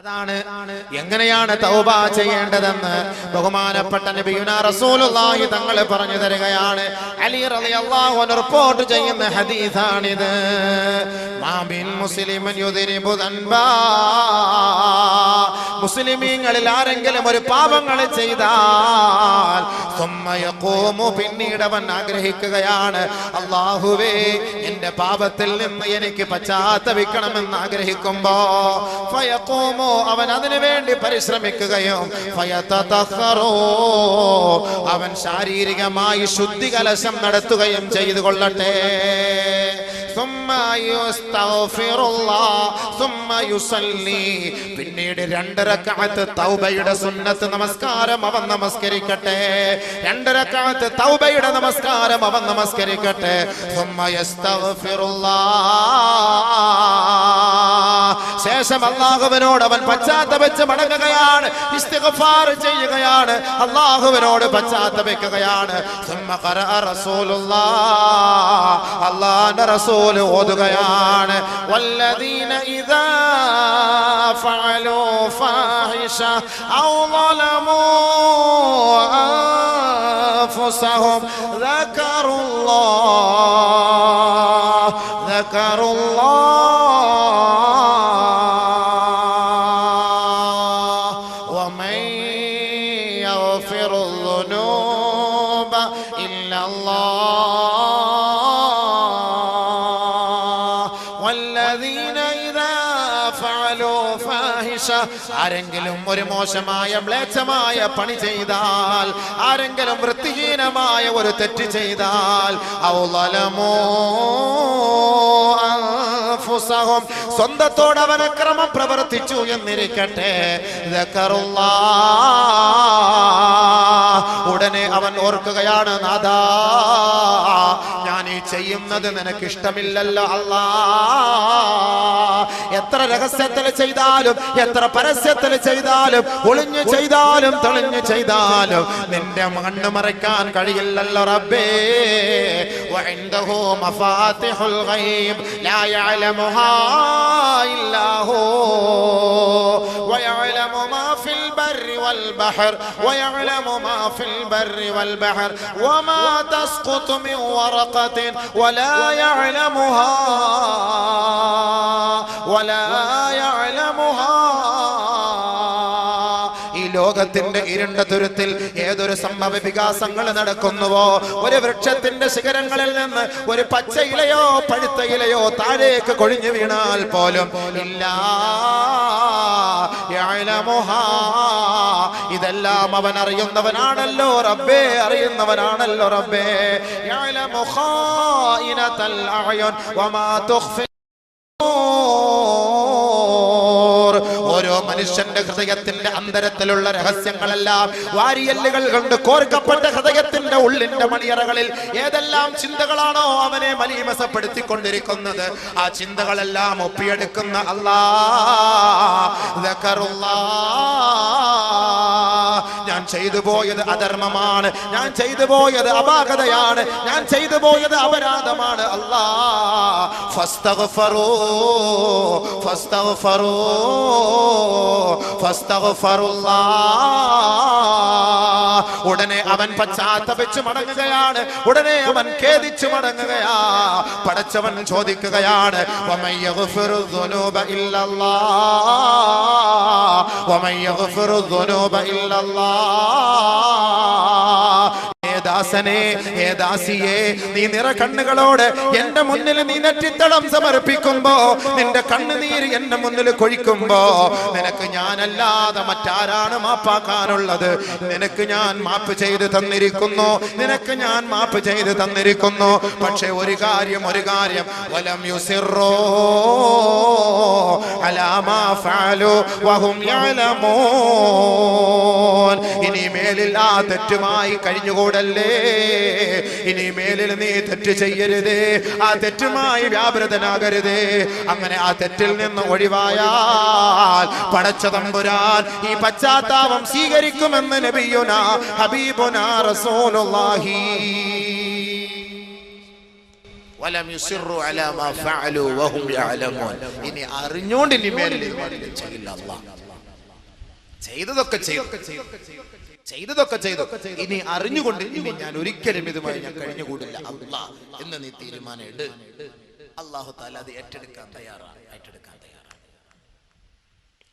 അതാണ് എങ്ങനെയാണ് തൗബ ചെയ്യേണ്ടതെന്ന് ബഹുമാനപ്പെട്ട നബിയുനാ റസൂലുള്ളാഹി തങ്ങൾ പറഞ്ഞു തരികയാണ്. അലി റളിയല്ലാഹു അൻഹു റിപ്പോർട്ട് ചെയ്യുന്ന ഹദീസാണിത്. മാ ബിൻ മുസ്ലിമൻ യുദ്രിബു ദൻബാ, മുസ്ലിമീങ്ങളിൽ ആരെങ്കിലും ഒരു പാപങ്ങൾ ചെയ്താൽ സുമ്മ യഖൂമു, പിന്നീട് അവൻ ആഗ്രഹിക്കുകയാണ്, അല്ലാഹുവേ എന്റെ പാപത്തിൽ നിന്ന് എനിക്ക് പശ്ചാത്തപിക്കണമെന്ന് ആഗ്രഹിക്കുമ്പോ ഫയഖൂമു, അവൻ അതിനു വേണ്ടി പരിശ്രമിക്കുകയും ഫയതതഖറു, അവൻ ശാരീരികമായി ശുദ്ധി കലശം നടത്തുകയും ചെയ്തു കൊള്ളട്ടെ. പിന്നീട് 2 റക്അത്ത് തൗബയുടെ സുന്നത്ത് നമസ്കാരം അവൻ നമസ്കരിക്കട്ടെ. 2 റക്അത്ത് തൗബയുടെ നമസ്കാരം അവൻ നമസ്കരിക്കട്ടെ. ശേഷം അല്ലാഹുവിനോട് അവൻ പശ്ചാത്തപിച്ച് മടങ്ങുകയാണ്, ഇസ്തിഗ്ഫാർ ചെയ്യുകയാണ്, അല്ലാഹുവിനോട് പശ്ചാത്തപിക്കുകയാണ്. അല്ലാഹുവിന്റെ റസൂൽ ഓതുകയാണ്, വല്ലദീന ഇദാ ഫഅലൂ ഫാഹിഷ ഔ ളലമൂ അൻഫുസഹും ദക്കറുല്ലാഹ് വമൻ യഗ്ഫിറുൽ ദുനൂബ ഇല്ലല്ലാഹ് ആരെങ്കിലും ഒരു മോശമായ മ്ലേച്ഛമായ പണി ചെയ്താൽ, ആരെങ്കിലും വൃത്തിഹീനമായ ഒരു തെറ്റ് ചെയ്താൽ, സ്വന്തത്തോട് അവൻ അക്രമം പ്രവർത്തിച്ചു എന്നിരിക്കട്ടെ, ഉടനെ അവൻ ഓർക്കുകയാണ്, നാഥാ ഞാൻ ഈ ചെയ്യുന്നത് നിനക്ക് ഇഷ്ടമില്ലല്ലോ അല്ലാ. എത്ര രഹസ്യത്തിൽ ചെയ്താലും, എത്ര പരസ്യത്തിൽ ചെയ്താലും, ഒളിഞ്ഞു ചെയ്താലും തെളിഞ്ഞു ചെയ്താലും നിന്റെ മണ്ണ് മറയ്ക്കാൻ കഴിയില്ലല്ലോ റബ്ബേ. വഇൻദഹു മഫാത്തിഹുൽ ഗൈബ് ലാ യഅലമുഹാ ഇല്ലാ ഹു വയഅലമു മാ ഫിൽ ബർരി വൽ ബഹർ വയഅലമു മാ ഫിൽ ബർരി വൽ ബഹർ വമാ തസ്ഖുതു മിൻ വറഖത്തിൻ വലാ യഅലമുഹാ വലാ യഅലമുഹാ. ഈ ലോകത്തിന്റെ ഇരുണ്ട തുരുത്തിൽ ഏതൊരു സംഭവ വികാസങ്ങൾ നടക്കുന്നുവോ, ഒരു വൃക്ഷത്തിന്റെ ശിഖരങ്ങളിൽ നിന്ന് ഒരു പച്ച ഇലയോ പഴുത്ത ഇലയോ താഴേക്ക് കൊഴിഞ്ഞു വീണാൽ പോലും ഇല്ലാ യഅലമുഹാ, ഇതെല്ലാം അവൻ അറിയുന്നവനാണല്ലോ റബ്ബേ, അറിയുന്നവനാണല്ലോ റബ്ബേ. യഅലമു ഖായിനതൽ അഅയുൻ വമാ തുഖ്ഫി. ഓരോ മനുഷ്യന്റെ ഹൃദയത്തിന്റെ അന്തരത്തിലുള്ള രഹസ്യങ്ങളെല്ലാം, വാരിയല്ലുകൾ കൊണ്ട് കോർക്കപ്പെട്ട ഹൃദയത്തിന്റെ ഉള്ളിന്റെ മണിയറകളിൽ ഏതെല്ലാം ചിന്തകളാണോ അവനെ മലീമസപ്പെടുത്തിക്കൊണ്ടിരിക്കുന്നത്, ആ ചിന്തകളെല്ലാം ഒപ്പിയെടുക്കുന്ന അല്ലാഹ്. ഞാൻ ചെയ്തു പോയത് അധർമ്മമാണ്, ഞാൻ ചെയ്തു പോയത് അപാകതയാണ്, ഞാൻ ചെയ്തു പോയത് അപരാധമാണ് അല്ലാഹ്. ഫസ്തഗ്ഫിറൂ ഫസ്തഗ്ഫിറൂ ഫസ്തഗ്ഫിറുല്ലാഹ്. ഉടനെ അവൻ പശ്ചാത്തപിച്ച് മടങ്ങുകയാണ്, ഉടനെ അവൻ ഖേദിച്ചു മടങ്ങുകയാ. പടച്ചവൻ ചോദിക്കുകയാണ്, വമൻ യഗ്ഫിറു ദുനൂബ ഇല്ലല്ലാഹ് വമൻ യഗ്ഫിറു ദുനൂബ ഇല്ലല്ലാഹ്. ദാസനെ, ഹേ ദാസിയെ, നീ നിറ കണ്ണുകളോട് എന്റെ മുന്നിൽ നീ നെറ്റിത്തളം സമർപ്പിക്കുമ്പോ, നിന്റെ കണ്ണുനീര് എന്റെ മുന്നിൽ കൊഴിക്കുമ്പോ, നിനക്ക് ഞാനല്ലാതെ മറ്റാരാണ് മാപ്പാക്കാനുള്ളത്? നിനക്ക് ഞാൻ മാപ്പ് ചെയ്ത് തന്നിരിക്കുന്നു, നിനക്ക് ഞാൻ മാപ്പ് ചെയ്ത് തന്നിരിക്കുന്നു. പക്ഷെ ഒരു കാര്യം വലം യുസിറൂ അലാ മാ ഫഅലൂ വഹും യഅലമൂൻ. ഇനി മേലിൽ ആ തെറ്റുമായി കഴിഞ്ഞുകൂടല്ലേ, ഇനി മേലിൽ നീ തെറ്റ് ചെയ്യരുതേ, ആ തെറ്റുമായി വ്യാപൃതനാകരുതേ. അങ്ങനെ ആ തെറ്റിൽ നിന്ന് ഒഴിവായാൽ പടച്ച തമ്പുരാൻ ഈ പശ്ചാത്താപം സ്വീകരിക്കുമെന്ന് നബിയുനാ ഹബീബുനാ റസൂലുള്ളാഹി. വലം യുസിറു അലാ മാ ഫഅലു വഹും യഅലമൂൻ. ഇനി അറിഞ്ഞുകൊണ്ട് ഇനി മേലിൽ ചെയ്യില്ല. അല്ലാഹ് ചെയ്തതൊക്കെ ചെയ്തു ഇനി അറിഞ്ഞുകൊണ്ട് ഇനി ഞാൻ ഒരിക്കലും ഇതുമായി ഞാൻ കഴിഞ്ഞുകൂടില്ല അല്ലാഹ് എന്ന് നീ തീരുമാനം ഇട്. അല്ലാഹു തആല അത് ഏറ്റെടുക്കാൻ തയ്യാറാണ്.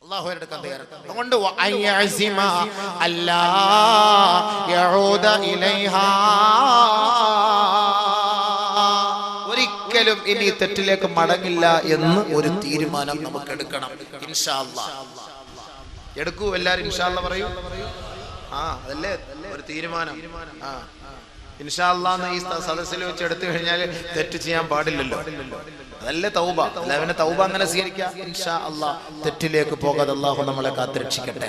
അല്ലാഹു ഏറ്റെടുക്കാൻ തയ്യാറാണ്. അതുകൊണ്ട് വഅയസിമ അല്ലാ യഊദ ഇലൈഹാ, ഒരിക്കലും ഇനി തെറ്റിലേക്ക് മടങ്ങില്ല എന്ന് ഒരു തീരുമാനം നമുക്ക് എടുക്കണം. ഇൻഷാ അല്ലാഹ് എടുക്കൂ. എല്ലാരും ഇൻഷാ അല്ലാഹ് പറയൂ. അതല്ലേ ഒരു തീരുമാനം. ഇൻഷാ അല്ലാഹ് ഈ സദസ്സിൽ വെച്ച് എടുത്തു കഴിഞ്ഞാൽ തെറ്റ് ചെയ്യാൻ പാടില്ലല്ലോ. അതല്ലേ തൗബ. അല്ലാഹുവിനെ തൗബ അങ്ങനെ സ്വീകരിക്കുക. ഇൻഷാ അല്ലാഹ് തെറ്റിലേക്ക് പോകാതെ അല്ലാഹു നമ്മളെ കാത്തുരക്ഷിക്കട്ടെ.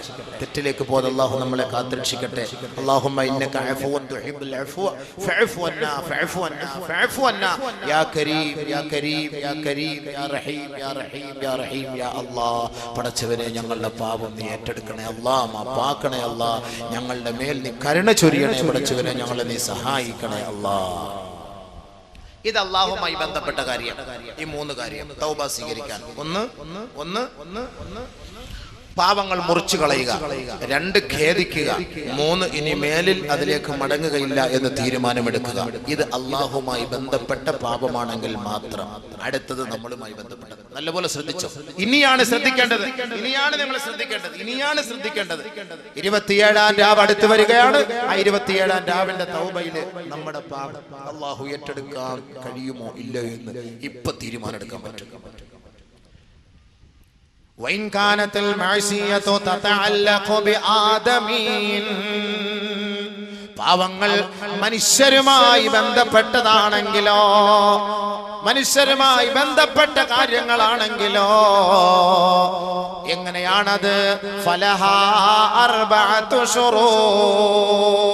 അല്ലാഹുമ്മ ഇന്നക അഫ്വുൻ തുഹിബ്ബുൽ അഫ്വ ഫഅഫു അന്നാ ഫഅഫു അന്നാ യാ കരീം യാ കരീം യാ കരീം യാ റഹീം യാ റഹീം യാ റഹീം യാ അല്ലാഹ്. പടച്ചവനെ ഞങ്ങളുടെ പാപം നീ ഏറ്റെടുക്കണേ അല്ലാഹ്, മാപ്പാക്കണേ അല്ലാഹ്. ഞങ്ങളുടെ മേൽ നീ കരുണ ചൊരിയണേ പടച്ചവനെ, ഞങ്ങളെ നീ സഹായിക്കണേ അല്ലാഹ്. ഇത് അല്ലാഹുമായി ബന്ധപ്പെട്ട കാര്യം. ഈ മൂന്ന് കാര്യം തൗബ സ്വീകരിക്കാൻ. ഒന്ന് പാപങ്ങൾ മുറിച്ചു കളയുക, 2 ഖേദിക്കുക, 3 ഇനി മേലിൽ അതിലേക്ക് മടങ്ങുകയില്ല എന്ന് തീരുമാനമെടുക്കുക. ഇത് അല്ലാഹുമായി ബന്ധപ്പെട്ട പാപമാണെങ്കിൽ മാത്രം. അടുത്തത് നമ്മളുമായി ബന്ധപ്പെട്ടത്. നല്ലപോലെ ശ്രദ്ധിച്ചോ. ഇനിയാണ് ശ്രദ്ധിക്കേണ്ടത്. 27-ാം രാവ് അടുത്ത് വരികയാണ്. ആ 27-ാം രാവിന്റെ തൗബയില് നമ്മുടെ പാപം അല്ലാഹു ഏറ്റെടുക്കാൻ കഴിയുമോ ഇല്ലയോ എന്ന് ഇപ്പൊ തീരുമാനം എടുക്കാൻ പറ്റും. وإن كانت المعصية تتعلق بآدمين, പാവങ്ങൾ മനുഷ്യരുമായി ബന്ധപ്പെട്ടതാണെങ്കിലോ, മനുഷ്യരുമായി ബന്ധപ്പെട്ട കാര്യങ്ങളാണെങ്കിലോ എങ്ങനെയാണത്? ഫലഹാ അർബഅതു ശുറൂത്ത്,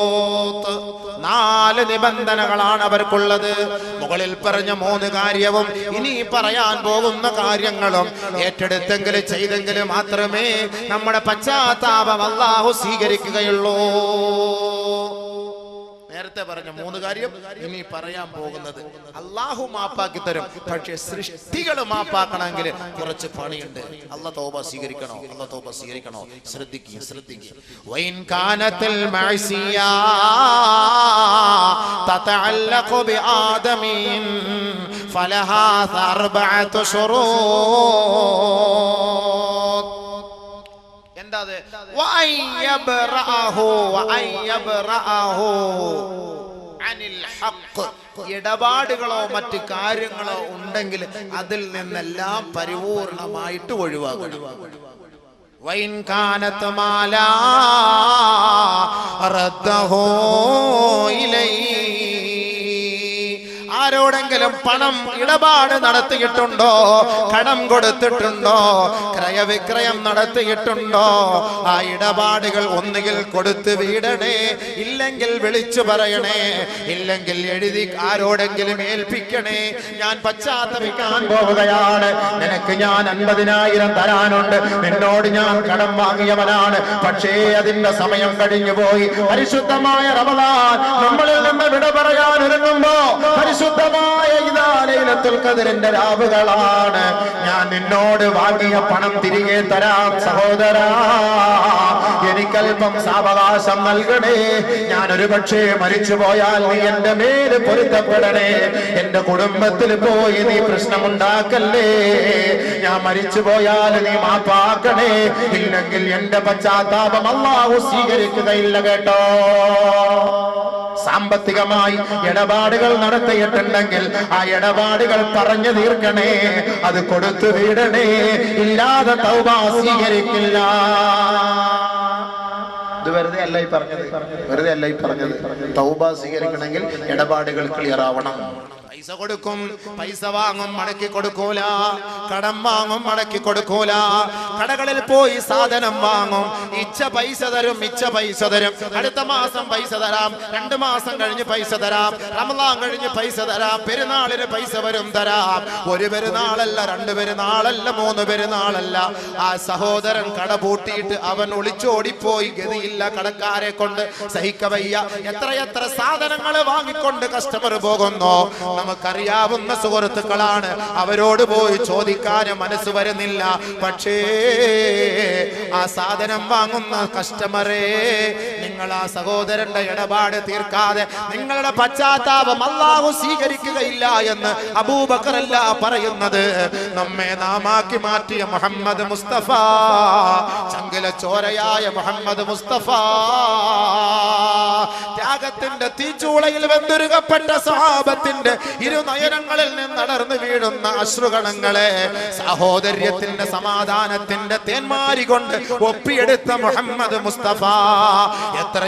4 നിബന്ധനകളാണ് അവർക്കുള്ളത്. മുകളിൽ പറഞ്ഞ 3 കാര്യവും ഇനി പറയാൻ പോകുന്ന കാര്യങ്ങളും ഏറ്റെടുത്തെങ്കിലും ചെയ്തെങ്കിലും മാത്രമേ നമ്മുടെ പശ്ചാത്താപം അല്ലാഹു സ്വീകരിക്കുകയുള്ളൂ. നേരത്തെ പറഞ്ഞ 3 കാര്യം ഇനി പറയാൻ പോകുന്നത് അല്ലാഹു മാപ്പാക്കി തരും. പക്ഷേ സൃഷ്ടികൾ മാപ്പാക്കണമെങ്കിൽ കുറച്ച് പണിയുണ്ട്. അല്ലാഹു തൗബ സ്വീകരിക്കണോ? ശ്രദ്ധിക്കുക. വൈൻ കാനത്തിൽ മഅസിയാ തതഅല്ലഖു ബിആദമീൻ ഫലഹാ അർബഅതു ശുറൂത്ത്. എന്താത്? ഇടപാടുകളോ മറ്റു കാര്യങ്ങളോ ഉണ്ടെങ്കിൽ അതിൽ നിന്നെല്ലാം പരിപൂർണമായിട്ട് ഒഴിവാക്കണം. വൈൻ കാനത് മാലാ റദ്ദഹു ഇലൈഹി, ആരോടെങ്കിലും പണം ഇടപാട് നടത്തിയിട്ടുണ്ടോ, കടം കൊടുത്തിട്ടുണ്ടോ, ക്രയവിക്രയം നടത്തിയിട്ടുണ്ടോ, ആ ഇടപാടുകൾ ഒന്നുകിൽ കൊടുത്ത് വീടണേ, ഇല്ലെങ്കിൽ വിളിച്ചു പറയണേ, ഇല്ലെങ്കിൽ എഴുതി ആരോടെങ്കിലും ഏൽപ്പിക്കണേ. ഞാൻ പശ്ചാത്തപിക്കാൻ പോവുകയാണ്, നിനക്ക് ഞാൻ 50,000 തരാനുണ്ട്, നിന്നോട് ഞാൻ കടം വാങ്ങിയവനാണ്, പക്ഷേ അതിന്റെ സമയം കഴിഞ്ഞുപോയി. പരിശുദ്ധമായ റമദാൻ നമ്മളിൽ നിന്ന് വിട പറയാൻ ഒരുങ്ങുമ്പോ പരിശുദ്ധമായ ഇദാ ലൈലത്തുൽ ഖദ്റിന്റെ രാവുകളാണ്. ഞാൻ നിന്നോട് വാങ്ങിയ പണം തിരികെ തരാം സഹോദരാ, എനിക്കൽപ്പം സാവകാശം നൽകണേ. ഞാൻ ഒരു പക്ഷേ മരിച്ചു പോയാൽ നീ എന്റെ മേല് പൊരുത്തപ്പെടണേ, എന്റെ കുടുംബത്തിൽ പോയി നീ പ്രശ്നമുണ്ടാക്കല്ലേ. ഞാൻ മരിച്ചു പോയാൽ നീ മാപ്പാക്കണേ, ഇല്ലെങ്കിൽ എന്റെ പശ്ചാത്താപം അല്ലാഹു സ്വീകരിക്കുകയില്ല കേട്ടോ. സാമ്പത്തികമായി ഇടപാടുകൾ നടത്തിയിട്ടുണ്ടെങ്കിൽ ആ ഇടപാടുകൾ പറഞ്ഞു തീർക്കണേ, അത് കൊടുത്തു വീടണേ, ഇല്ലാതെ തൗബ സ്വീകരിക്കില്ല. ഇത് വെറുതെ അല്ല ഈ പറഞ്ഞത്. തൗബ സ്വീകരിക്കണമെങ്കിൽ ഇടപാടുകൾ ക്ലിയർ ആവണം. പൈസ കൊടുക്കും, പൈസ വാങ്ങും, മടക്കി കൊടുക്കൂല. കടം വാങ്ങും, മടക്കി കൊടുക്കൂല. കടകളിൽ പോയി സാധനം വാങ്ങും, ഇച്ച പൈസ തരും, അടുത്ത മാസം പൈസ തരാം, 2 മാസം കഴിഞ്ഞ് പൈസ തരാം, റമദാൻ കഴിഞ്ഞ് പൈസ തരാം, പെരുന്നാളിന് പൈസ വരും തരാം. ഒരു പെരുന്നാളല്ല, 2 പെരുന്നാളല്ല, 3 പെരുന്നാളല്ല. ആ സഹോദരൻ കട പൂട്ടിയിട്ട് അവൻ ഒളിച്ചോടിപ്പോയി. ഗതിയില്ല, കടക്കാരെ കൊണ്ട് സഹിക്കവയ്യ. എത്രയെത്ര സാധനങ്ങൾ വാങ്ങിക്കൊണ്ട് കസ്റ്റമർ പോകുന്നു. നമുക്കറിയാവുന്ന സുഹൃത്തുക്കളാണ്, അവരോട് പോയി ചോദിക്കാൻ മനസ്സ് വരുന്നില്ല. പക്ഷേ ആ സാധനം വാങ്ങുന്ന കസ്റ്റമറെ, നിങ്ങൾ ആ സഹോദരന്റെ ഇടപാട് തീർക്കാതെ നിങ്ങളുടെ പശ്ചാത്താപം അല്ലാഹു സ്വീകരിക്കുകയില്ല എന്ന് അബൂബക്കർ അല്ല പറയുന്നത്, നമ്മെ നാമാക്കി മാറ്റിയ മുഹമ്മദ് മുസ്തഫ, ചങ്കില ചോരയായ മുഹമ്മദ് മുസ്തഫ, ത്യാഗത്തിന്റെ തീച്ചൂളയിൽ വെന്തുരുകപ്പെട്ട സഹാബത്തിന്റെ ഇരുനയനങ്ങളിൽ നിന്ന് അടർന്നു വീഴുന്ന അശ്രുകണങ്ങളെ സഹോദര്യത്തിന്റെ സമാധാനത്തിന്റെ തേന്മാരി കൊണ്ട് ഒപ്പിയെടുത്ത മുഹമ്മദ് മുസ്തഫ. എത്ര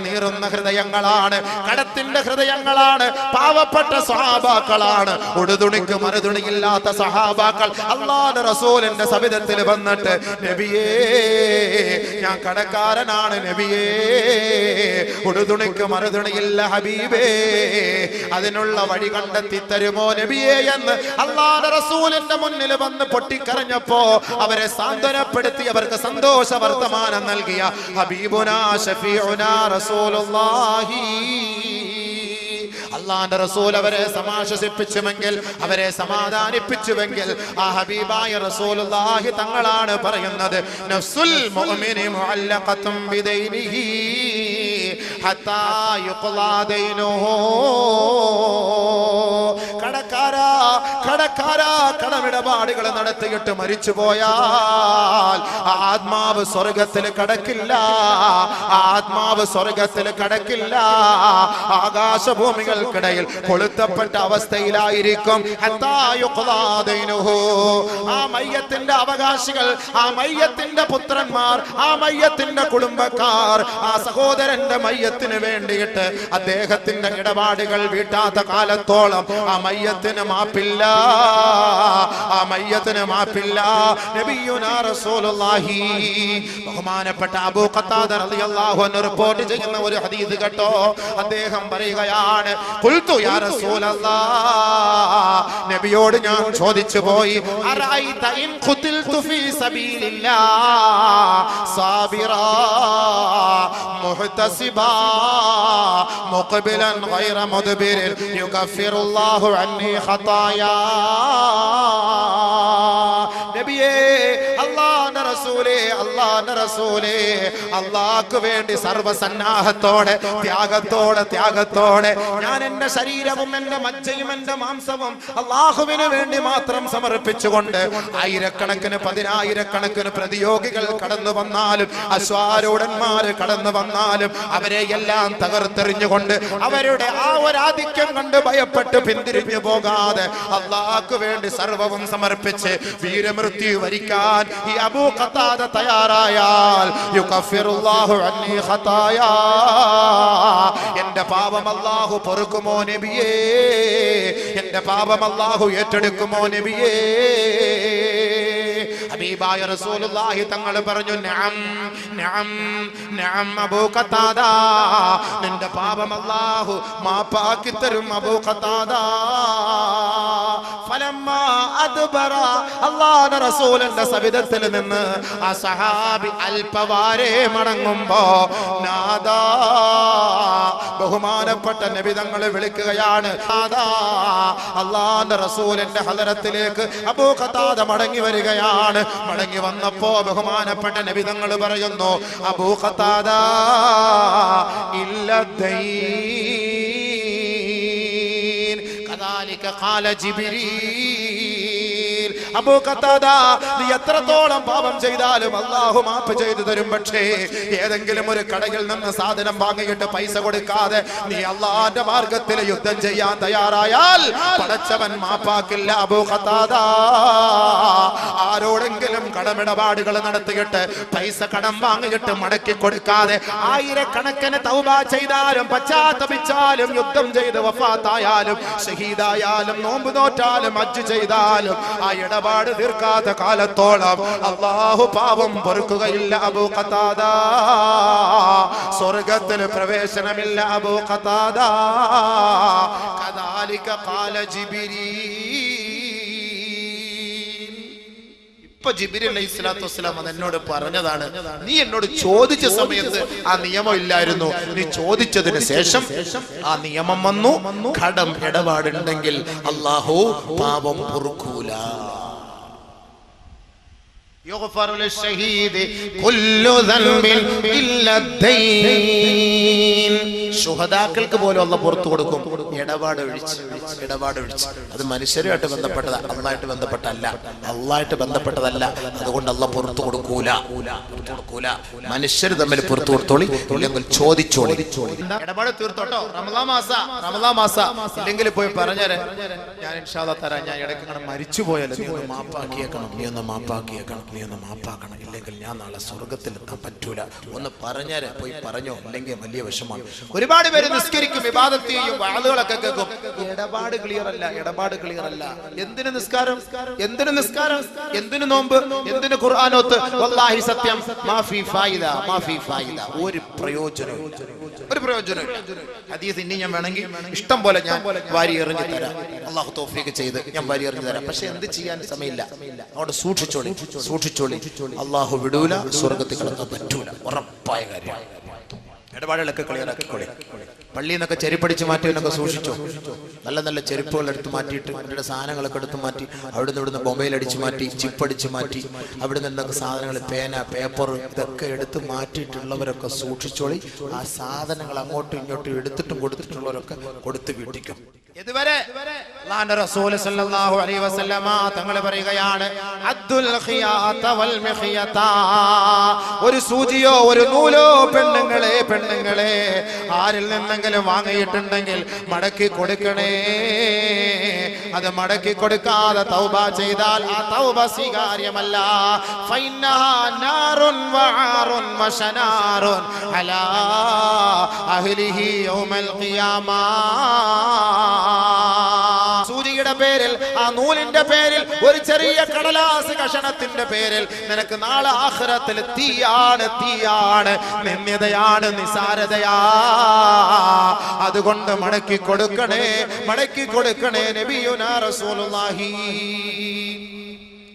നീറുന്ന ഹൃദയങ്ങളാണ്, കടത്തിന്റെ ഹൃദയങ്ങളാണ്, പാവപ്പെട്ട സഹാബാക്കളാണ്, ഉടുതുണിക്ക് മറുതുണിയില്ലാത്ത സഹാബാക്കൾ അല്ലാഹുവിന്റെ റസൂലിന്റെ സവിധത്തിൽ വന്നിട്ട്, നബിയേ ഞാൻ കടക്കാരനാണ്, നബിയേ ഉടുതുണിക്ക് മറുതുണിയില്ല ഹബീബേ, അതിനുള്ള വഴി കണ്ടെത്തി തരുമോ നബിയേ എന്ന് അല്ലാഹുവിന്റെ റസൂലിന്റെ മുന്നിൽ വന്ന് പൊട്ടിക്കരഞ്ഞപ്പോ അവരെ സാന്ത്വനപ്പെടുത്തി അവർക്ക് സന്തോഷ വർത്തമാനം നൽകിയ ഹബീബുനാ ഷഫീഉനാ റസൂലുള്ളാഹി. അല്ലാഹുവിന്റെ റസൂൽ അവരെ സമാശ്വസിപ്പിച്ചുവെങ്കിൽ, അവരെ സമാധാനിപ്പിച്ചുവെങ്കിൽ, ആ ഹബീബായ റസൂലുള്ളാഹി തങ്ങളാണ് പറയുന്നത്, നഫ്സുൽ മുഅ്മിനി മുഅല്ലഖത്തും ബിദൈനിഹി ഹത്താ യുഖ്ലാ ദൈനുഹു. കടക്കാരാ കടമിടപാടുകൾ നടത്തിയിട്ട് മരിച്ചു പോയാൽ ആത്മാവ് സ്വർഗത്തിൽ കടക്കില്ല, ആത്മാവ് സ്വർഗത്തിൽ കടക്കില്ല. ആകാശഭൂമികൾക്കിടയിൽ കൊളുത്തപ്പെട്ട അവസ്ഥയിലായിരിക്കും. ആ മയ്യത്തിന്റെ അവകാശികൾ, ആ മയ്യത്തിന്റെ പുത്രന്മാർ, ആ മയ്യത്തിന്റെ കുടുംബക്കാർ ആ സഹോദരന്റെ മയ്യത്തിന് വേണ്ടിയിട്ട് അദ്ദേഹത്തിന്റെ ഇടപാടുകൾ വീട്ടാത്ത കാലത്തോളം ആ മയ്യത്തിന് മാപ്പില്ല, ആ മയ്യത്തിന് മാപ്പില്ല. നബിയുനാ റസൂലുള്ളാഹി ബഹുമാനപ്പെട്ട അബൂ ഖത്താദ റളിയല്ലാഹു അൻഹു റിപ്പോർട്ട് ചെയ്യുന്ന ഒരു ഹദീസ് കേട്ടോ. അദ്ദേഹം പറയുകയാണ്, ഖുൽതു യാ റസൂലല്ലാഹ്, നബിയോട് ഞാൻ ചോദിച്ചു പോയി, അറഅയ്ത ഇൻ ഖുതിൽതു ഫീ സബീലില്ലാഹ് സാബിറാ മുഹ്തസിബാ മുഖ്ബിലൻ ഗൈറ മുദ്ബിരിൻ യുഗഫിറുല്ലാഹു അന്നി ഖതായാ. നബിയേ, അല്ലാഹുവിന്റെ റസൂലേ, അല്ലാഹുവിന്റെ റസൂലേ, അല്ലാഹുവിന് വേണ്ടി സർവ്വസന്നാഹത്തോടെ ത്യാഗത്തോടെ ഞാൻ എന്റെ ശരീരവും എന്റെ മജ്ജയും എന്റെ മാംസവും അല്ലാഹുവിന് വേണ്ടി മാത്രം സമർപ്പിച്ചുകൊണ്ട് ആയിരക്കണക്കിന് പതിനായിരക്കണക്കിന് പ്രതിയോഗികൾ കടന്നു വന്നാലും അശ്വാരൂഢന്മാര് കടന്നു വന്നാലും അവരെ എല്ലാം തകർത്തെറിഞ്ഞുകൊണ്ട് അവരുടെ ആ ഒരാധിക്യം കണ്ട് ഭയപ്പെട്ട് പിന്തിരിഞ്ഞു പോകാതെ അല്ലാഹുവിന് വേണ്ടി സർവവും സമർപ്പിച്ച് വീരമൃത്യു വരിക്കാൻ ഈ അബൂ ഖത്താദ തയ്യാറായാൽ യുഗഫിറുല്ലാഹു അന്നി ഖതായാ, എന്റെ പാപം അല്ലാഹു പൊറുക്കുമോ നബിയേ, എന്റെ പാപം അല്ലാഹു ഏറ്റെടുക്കുമോ നബിയേ. ഹബീബായ റസൂലുള്ളാഹി തങ്ങൾ പറഞ്ഞു, നഅം നഅം നഅം അബൂ ഖത്താദ, നിന്റെ പാപം അല്ലാഹു മാപ്പാക്കി തരും അബൂ ഖത്താദ. ഫലമ്മാ അദ്ബറ, അല്ലാഹുവിന്റെ റസൂലിന്റെ സവിധത്തിൽ നിന്ന് ആ സഹാബി അൽപവാരെ മടങ്ങുമ്പോ നാദാ, ബഹുമാനപ്പെട്ട നബി തങ്ങൾ വിളിക്കുകയാണ്, നാദാ. അല്ലാഹുവിന്റെ റസൂലിന്റെ ഹദറത്തിലേക്ക് അബൂ ഖത്താദ മടങ്ങി വരികയാണ്. മടങ്ങി വന്നപ്പോ ബഹുമാനപ്പെട്ട നബി തങ്ങൾ പറയുന്നു, അബൂ ഖത്താദ ഇല്ലദൈൻ കദാലിക ഖാല ജിബ്രീൽ. അബൂ ഖത്താദ, നീ എത്രത്തോളം പാപം ചെയ്താലും അല്ലാഹു മാപ്പ് ചെയ്തു തരും. പക്ഷേ ഏതെങ്കിലും ഒരു കടയിൽ നിന്ന് സാധനം വാങ്ങിയിട്ട് പൈസ കൊടുക്കാതെ നീ അല്ലാഹുവിന്റെ മാർഗത്തിൽ യുദ്ധം ചെയ്യാൻ തയ്യാറായാൽ പടച്ചവൻ മാപ്പാക്കില്ല. അബൂ ഖത്താദ, ആരോടെങ്കിലും കടമിടപാടുകൾ നടത്തിയിട്ട് പൈസ കടം വാങ്ങിയിട്ട് മടക്കി കൊടുക്കാതെ ആയിരക്കണക്കിന് തൗബ ചെയ്താലും പശ്ചാത്തപിച്ചാലും യുദ്ധം ചെയ്ത് വഫാത്തായാലും ഷഹീദായാലും നോമ്പ് നോറ്റാലും ഹജ്ജ് ചെയ്താലും ആ ഇടപാട് തീർക്കാത്ത കാലത്തോളം അല്ലാഹു പാപം പൊറുക്കുകയില്ല. അബൂ ഖത്താദ, സ്വർഗ്ഗത്തിൽ പ്രവേശനമില്ല. അബൂ ഖത്താദ, കദാലിക ഖാല ജിബ്രീൽ. ഇപ്പൊ ജിബ്രീൽ അലൈഹിസ്സലാത്തു വസ്സലാം എന്നോട് പറഞ്ഞതാണ്, നീ എന്നോട് ചോദിച്ച സമയത്ത് ആ നിയമം ഇല്ലായിരുന്നു, നീ ചോദിച്ചതിന് ശേഷം ആ നിയമം വന്നു. കടം ഇടപാടുണ്ടെങ്കിൽ അല്ലാഹു പാപം പൊറുക്കൂല. يغفر للشهيد كل ذنب إلا الدين. ശുഹദാക്കൾക്ക് പോലും അല്ലാഹു പുറത്തു കൊടുക്കും ഇടപാട് ഒഴിച്ച്. അത് മനുഷ്യരുമായിട്ട് ബന്ധപ്പെട്ടതാ, അള്ളാഹുമായിട്ട് ബന്ധപ്പെട്ടല്ല. അതുകൊണ്ട് അല്ലാഹു പുറത്തു കൊടുക്കൂല. മനുഷ്യർ തമ്മിൽ പുറത്തു കൊടുത്തോളി, ഇല്ലെങ്കിൽ ചോദിച്ചോളി. ഇടപാട് തീർത്തോട്ടോ. റമളാൻ മാസ ഇല്ലെങ്കിൽ പോയി പറഞ്ഞേരെ, ഞാൻ ഇൻഷാ അല്ലാഹ് തരാം, ഞാൻ ഇടയ്ക്ക് മരിച്ചു പോയാലും നീ ഒന്ന് മാപ്പാക്കണം, ഇല്ലെങ്കിൽ ഞാൻ നാളെ സ്വർഗത്തിൽ എത്താൻ പറ്റൂല. ഒന്ന് പറഞ്ഞേരെ, പോയി പറഞ്ഞോ, ഇല്ലെങ്കിൽ വലിയ വിഷമാണ്. ഒരുപാട് പേര് നിസ്കരിക്കും, ഇബാദത്ത് ചെയ്യും, വാളുകളൊക്കെ കേൾക്കും. ഇടപാട് ക്ലിയർ അല്ല. എന്തിന് നിസ്കാരം, എന്തിന് നോമ്പ്, എന്തിന് ഖുർആനോത്ത്? വല്ലാഹി സത്യം, മാഫി ഫായിദ. ഒരു പ്രയോജനമില്ല. ഹദീസ് ഇനി ഞാൻ വേണമെങ്കിൽ ഇഷ്ടം പോലെ ഞാൻ വാരി എറിഞ്ഞു തരാം, അല്ലാഹു തൗഫീഖ് ചെയ്ത് ഞാൻ വാരി എറിഞ്ഞു തരാം. പക്ഷെ എന്ത് ചെയ്യാൻ സമയമില്ല. അതുകൊണ്ട് സൂക്ഷിച്ചോളി. അല്ലാഹു വിടൂല, സ്വർഗത്തിൽ കിടക്കാൻ പറ്റൂല, ഉറപ്പായ കാര്യമാണ്. ഇടപാടുകളൊക്കെ ക്ലിയർ ആക്കിക്കോളി. പള്ളിയിൽ നിന്നൊക്കെ ചെരുപ്പടിച്ച് മാറ്റിയവനൊക്കെ സൂക്ഷിച്ചോ. നല്ല ചെരുപ്പുകൾ എടുത്ത് മാറ്റിയിട്ട് അവരുടെ സാധനങ്ങളൊക്കെ എടുത്ത് മാറ്റി, അവിടുന്ന് ഇവിടുന്ന് മൊബൈൽ അടിച്ച് മാറ്റി, ചിപ്പടിച്ച് മാറ്റി, അവിടെ നിന്നൊക്കെ സാധനങ്ങൾ, പേന, പേപ്പർ ഇതൊക്കെ എടുത്ത് മാറ്റിയിട്ടുള്ളവരൊക്കെ സൂക്ഷിച്ചോളി. ആ സാധനങ്ങൾ അങ്ങോട്ടും ഇങ്ങോട്ടും എടുത്തിട്ടും കൊടുത്തിട്ടുള്ളവരൊക്കെ കൊടുത്ത് വീട്ടിക്കും. ഇതുവരെ അല്ലാഹുവിന്റെ റസൂൽ സല്ലല്ലാഹു അലൈഹി വസല്ലമ തങ്ങൾ പറയുകയാണ്, അദ്ദുൽ ഖിയാത വൽ മിഖിയത. ഒരു സൂചിയോ ഒരു നൂലോ പെണ്ണുങ്ങളെ ആരിൽ നിന്നെങ്കിലും വാങ്ങിയിട്ടുണ്ടെങ്കിൽ മടക്കി കൊടുക്കണേ. അത് മടക്കി കൊടുക്കാതെ തൗബ ചെയ്താൽ ആ തൗബ സ്വീകാര്യമല്ല. ഫൈനഹാ നാറുൻ വആറുൻ വശനാറുൻ അലാ അഹ്ലിഹി യൗമൽ ഖിയാമ. സൂചിയുടെ പേരിൽ, ആ നൂലിന്റെ പേരിൽ, ഒരു ചെറിയ കടലാസ് കഷണത്തിന്റെ പേരിൽ നിനക്ക് നാളെ ആഖിറത്തിൽ തീയാണ്, നിന്ദ്യതയാണ്, നിസാരതയാ. അതുകൊണ്ട് മടക്കി കൊടുക്കണേ. നബിയുനാ റസൂലുള്ളാഹി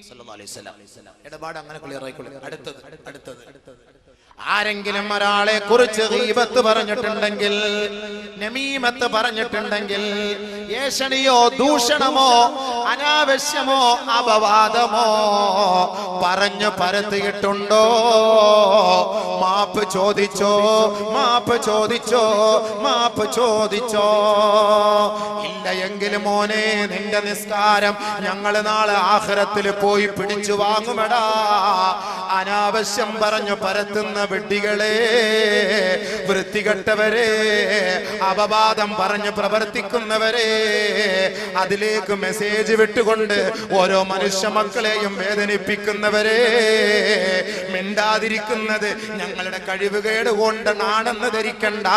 സ്വല്ലല്ലാഹു അലൈഹി വസല്ലം. ഇടപാട് അങ്ങനെ ക്ലിയർ ആയിക്കോളൂ. അടുത്തത് ആരെങ്കിലും ഒരാളെ കുറിച്ച് ഗീബത്ത് പറഞ്ഞിട്ടുണ്ടെങ്കിൽ, നമീമത്ത് പറഞ്ഞിട്ടുണ്ടെങ്കിൽ, ഏഷണിയോ ദൂഷണമോ അനാവശ്യമോ അപവാദമോ പറഞ്ഞു പരത്തിയിട്ടുണ്ടോ, മാപ്പ് ചോദിച്ചോ. ഇല്ല എങ്കിൽ മോനെ, നിന്റെ നിസ്കാരം ഞങ്ങൾ നാളെ ആഖിറത്തിൽ പോയി പിടിച്ചു വാങ്ങുമെടാ. അനാവശ്യം പറഞ്ഞു പരത്തുന്ന വിഡ്ഢികളെ, വൃത്തികെട്ടവരെ, അപവാദം പറഞ്ഞ് പ്രവർത്തിക്കുന്നവരെ, അതിലേക്ക് മെസ്സേജ് വിട്ടുകൊണ്ട് ഓരോ മനുഷ്യ മക്കളെയും വേദനിപ്പിക്കുന്നവരെ, മിണ്ടാതിരിക്കുന്നത് ഞങ്ങളുടെ കഴിവുകേട് കൊണ്ടാണെന്ന് ധരിക്കണ്ട.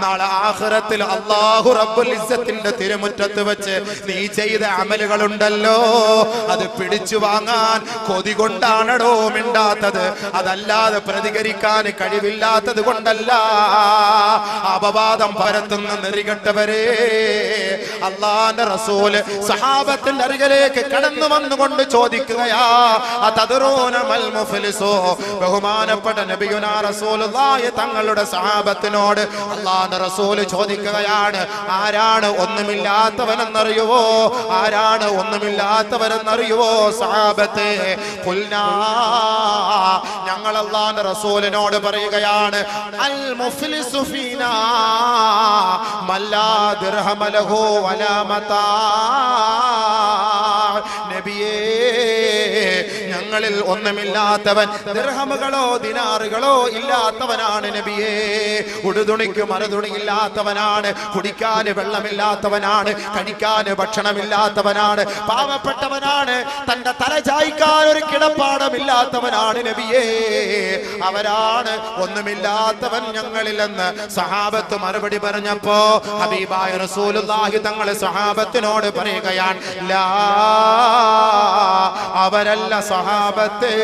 നാളെ ആഖിറത്തിൽ അല്ലാഹു റബ്ബുൽ ഇസ്സത്തിന്റെ തിരുമുറ്റത്ത് വെച്ച് നീ ചെയ്ത അമലുകളുണ്ടല്ലോ, അത് പിടിച്ചു വാങ്ങാൻ കൊതി കൊണ്ടാണടോ മിണ്ടാത്തത്, അതല്ലാതെ പ്രതികരിക്കാൻ കഴിവില്ലാത്തത് കൊണ്ടല്ല. അപവാദം പരത്തുന്ന നെറികെട്ടവരെ, അല്ലാഹുവിന്റെ റസൂല് സഹാബത്തിന്റെ അരികിലേക്ക് കടന്നു വന്നുകൊണ്ട് ചോദിക്കുകയാ, അതദറൂന മൽ മുഫ്ലിസു. ബഹുമാനപ്പെട്ട നബിയുനാ റസൂലുള്ളാഹി തങ്ങളുടെ സഹാബത്തിനോട് അല്ലാഹുവിന്റെ റസൂല് ചോദിക്കുകയാണ്, ആരാണ് ഒന്നുമില്ലാത്തവരെന്നറിയുവോ സഹാബത്തെ? ഖുൽനാ, ഞങ്ങൾ അല്ലാഹുവിന്റെ റസൂലിനോട് പറയുകയാണ്, അൽ മുഫ്ലിസു ഫീനാ മല്ലാ ദിർഹമ ലഹു വലാ മതാ. നബിയേ, ഞങ്ങളിൽ ഒന്നുമില്ലാത്തവൻ, ദിർഹമുകളോ ദിനാറുകളോ ഇല്ലാത്തവനാണ് നബിയേ. ഉടുതുണിക്ക് മറുതുണിയില്ലാത്തവനാണ്, കുടിക്കാൻ വെള്ളമില്ലാത്തവനാണ്, കഴിക്കാൻ ഭക്ഷണമില്ലാത്തവനാണ്, പാവപ്പെട്ടവനാണ്, തന്റെ തല ചായ്ക്കാൻ ഒരു കിടപ്പാടമില്ലാത്തവനാണ് നബിയേ. അവരാണ് ഒന്നുമില്ലാത്തവൻ ഞങ്ങളിലെന്ന് സഹാബത്ത് മറുപടി പറഞ്ഞപ്പോ ഹബീബായ റസൂലുള്ളാഹി തങ്ങൾ സഹാബത്തിനോട് പറയുകയാണ്, ലാ, അവരല്ല സഹാബത്തെ.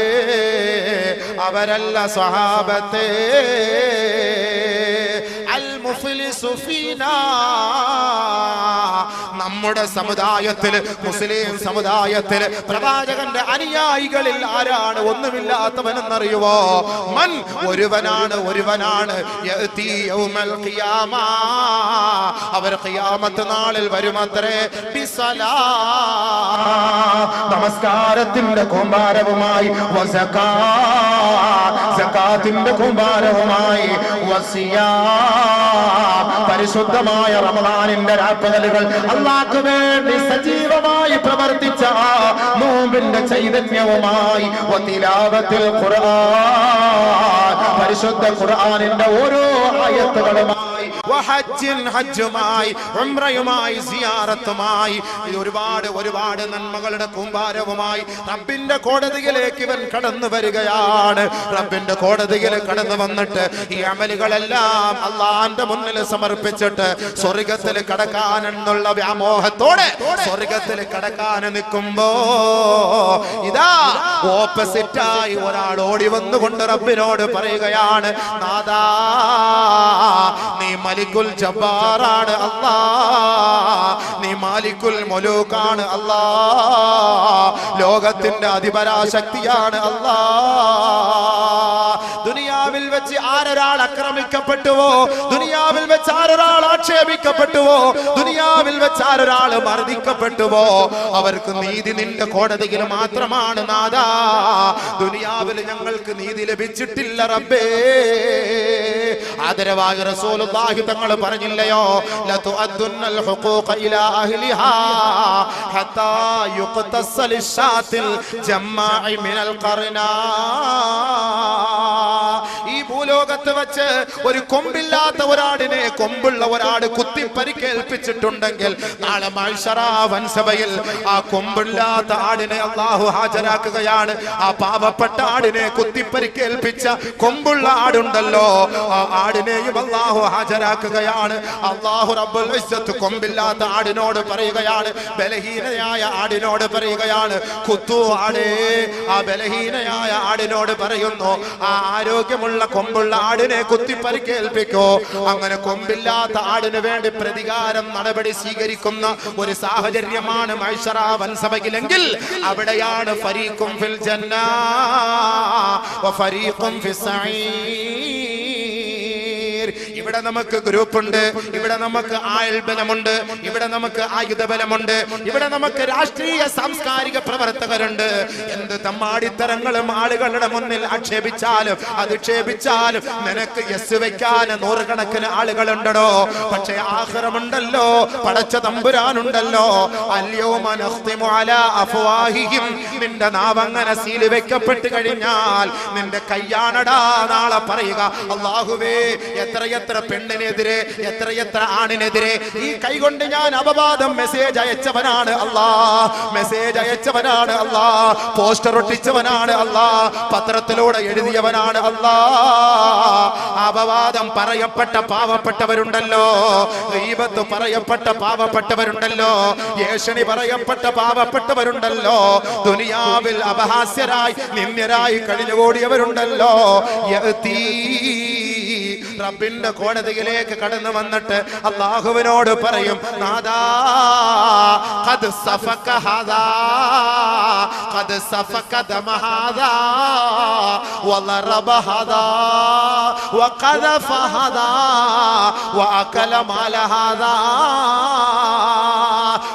യുഫ്ലിസു ഫീനാ. നമ്മുടെ സമുദായത്തിൽ, മുസ്ലിം സമുദായത്തിൽ പ്രവാചകന്റെ അനുയായികളിൽ ആരാണ് ഒന്നുമില്ലാത്തവനെന്നറിയുവോ? മൻ, ഒരുവനാണ് യഅതി യൗമൽ ഖിയാമ, അവർ ഖിയാമത്ത് നാളിൽ വരുമത്രേ ബിസലാ, നമസ്കാരത്തിന്റെ കൂമ്പാരവുമായി, സകാത്തിന്റെ കൂമ്പാരവുമായി, പരിശുദ്ധമായ റമദാനിന്റെ രാപ്പകലുകൾ അല്ലാഹുവിന് വേണ്ടി സജീവമായി പ്രവർത്തിച്ച നോമ്പിന്റെ ചൈതന്യവുമായി, വതിലാവത്തുൽ ഖുർആൻ, പരിശുദ്ധ ഖുർആനിന്റെ ഓരോ ആയത്തുകളുമായി, ഹജ്ജുമായി, ഉംറയുമായി, സിയാറത്തുമായി, ഒരുപാട് നന്മകളുടെ കൂമ്പാരവുമായി റബ്ബിന്റെ കോടതിയിലേക്ക് ഇവൻ കടന്നു വരികയാണ്. റബ്ബിന്റെ കോടതിയിൽ കടന്നു വന്നിട്ട് ഈ അമലുകളെല്ലാം അള്ളാന്റെ മുന്നിൽ സമർപ്പിച്ചിട്ട് സ്വർഗത്തിൽ കടക്കാനെന്നുള്ള വ്യാമോഹത്തോടെ സ്വർഗത്തിൽ കടക്കാൻ നിൽക്കുമ്പോ ഇതാ ഓപ്പോസിറ്റായി ഒരാൾ ഓടി വന്നുകൊണ്ട് റബ്ബിനോട് പറയുകയാണ്, നാദാ, നീ മലിക്കുൽ ജബ്ബാറാണ് അല്ലാ, നീ മാലിക്കുൽ മുലൂക്കാണ് അല്ലാ, ലോകത്തിന്റെ അധിപരാശക്തിയാണ് അല്ലാ. ദുനിയാവിൽ വെച്ച് ആരൊരാൾ ആക്രമിക്കപ്പെട്ടുവോ, ദുനിയാവിൽ വെച്ച് ആരൊരാൾ ആക്ഷേപിക്കപ്പെട്ടുവോ, ദുനിയാവിൽ വെച്ച് ആരൊരാൾ മർദ്ദിക്കപ്പെട്ടുവോ, അവർക്ക് നീതി നിന്റെ കോടതിയിൽ മാത്രമാണ് നാദാ. ദുനിയാവിൽ ഞങ്ങൾക്ക് നീതി ലഭിച്ചിട്ടില്ല റബ്ബേ. ആദരവായ റസൂലുള്ളാഹി തങ്ങൾ പറഞ്ഞില്ലയോ, ലതുഅദ്ദുന്നൽ ഹുഖൂഖ ഇലാ അഹ്ലിഹാ ഹത്താ യുഖ്തസ ലിശാത്തിൽ ജമ്മാഇ മിനൽ ഖർനാ. ഈ ഭൂലോകത്ത് വെച്ച് ഒരു കൊമ്പില്ലാത്ത ഒരാടിനെ കൊമ്പുള്ള ഒരാട് കുത്തി പരിക്കേൽപ്പിച്ചിട്ടുണ്ടെങ്കിൽ നാളെ മഹ്ശറ വൻസഭയിൽ ആ കൊമ്പില്ലാത്ത ആടിനെ അല്ലാഹു ഹാജരാക്കുകയാണ്. ആ പാവപ്പെട്ട ആടിനെ കുത്തി പരിക്കേൽപ്പിച്ച കൊമ്പുള്ള ആടുണ്ടല്ലോ, ആ ആടിനെയും അല്ലാഹു ഹാജരാക്കുകയാണ്. അല്ലാഹു റബ്ബുൽ ഇസ്സത്ത് കൊമ്പില്ലാത്ത ആടിനോട് പറയുകയാണ്, ബലഹീനയായ ആടിനോട് പറയുകയാണ്, കുത്തു ആടേ. ആ ബലഹീനയായ ആടിനോട് പറയുന്നു, ആ ആരോഗ്യമുള്ള കൊമ്പുള്ള ആടിനെ കുത്തി പരിക്കേൽപ്പിക്കോ. അങ്ങനെ കൊമ്പില്ലാത്ത ആടിന് വേണ്ടി പ്രതികാരം നടപടി സ്വീകരിക്കുന്ന ഒരു സാഹചര്യമാണ് മഹ്ശറ വൻസഭയിലെങ്കിൽ അവിടെയാണ് ഫരീഖും ഫിൽ ജന്ന വ ഫരീഖും ഫിസ് സഈർ. ഇവിടെ നമുക്ക് ഗ്രൂപ്പുണ്ട്, ഇവിടെ നമുക്ക് ആയുൾബലമുണ്ട്, ഇവിടെ നമുക്ക് ആയുധബലമുണ്ട്, ഇവിടെ നമുക്ക് രാഷ്ട്രീയ സാംസ്കാരിക പ്രവർത്തകരുണ്ട്. എന്ത് തമ്മാടിത്തരങ്ങളും ആളുകളുടെ മുന്നിൽ ആക്ഷേപിച്ചാലും അധിക്ഷേപിച്ചാലും നിനക്ക് യെസ് വെക്കാൻ നൂറുകണക്കിന് ആളുകളുണ്ടോ. പക്ഷേ ആഖിറമുണ്ടല്ലോ, പടച്ച തമ്പുരാനുണ്ടല്ലോ. അൽയൗമ നഖ്തിമു അലാ അഫ്വാഹിഹിം, നിന്റെ നാവങ്ങനെ സീല് വെക്കപ്പെട്ട് കഴിഞ്ഞാൽ നിന്റെ കയ്യാണടാ നാളെ പറയുക, അല്ലാഹുവേ എത്രയെത്ര പെണ്ണിനെതിരെ, എത്രയെത്ര ആണിനെതിരെ ഈ കൈകൊണ്ട് ഞാൻ അപവാദം മെസ്സേജ് അയച്ചവനാണ് അല്ലാ, മെസ്സേജ് അയച്ചവനാണ് അല്ലാ, പോസ്റ്റർ ഒട്ടിച്ചവനാണ് അല്ലാ, പത്രത്തിലൂടെ എഴുതിയവനാണ് അല്ലാ. അപവാദം പറയപ്പെട്ട പാവപ്പെട്ടവരുണ്ടല്ലോ, ഗീബത്ത് പറയപ്പെട്ട പാവപ്പെട്ടവരുണ്ടല്ലോ, ഏഷണി പറയപ്പെട്ട പാവപ്പെട്ടവരുണ്ടല്ലോ, ദുനിയാവിൽ അപഹാസ്യരായി നിന്ദ്യരായി കഴിഞ്ഞുകൂടിയവരുണ്ടല്ലോ. റബ്ബിന്റെ കോടതിയിലേക്ക് കടന്നു വന്നിട്ട് അല്ലാഹുവിനോട് പറയും, നാദാ ഖദ് സഫക ഹാദാ ഖദ് സഫക ദമ ഹാദാ വളറബ ഹാദാ വഖദഫ ഹാദാ വഅകല മാല ഹാദാ.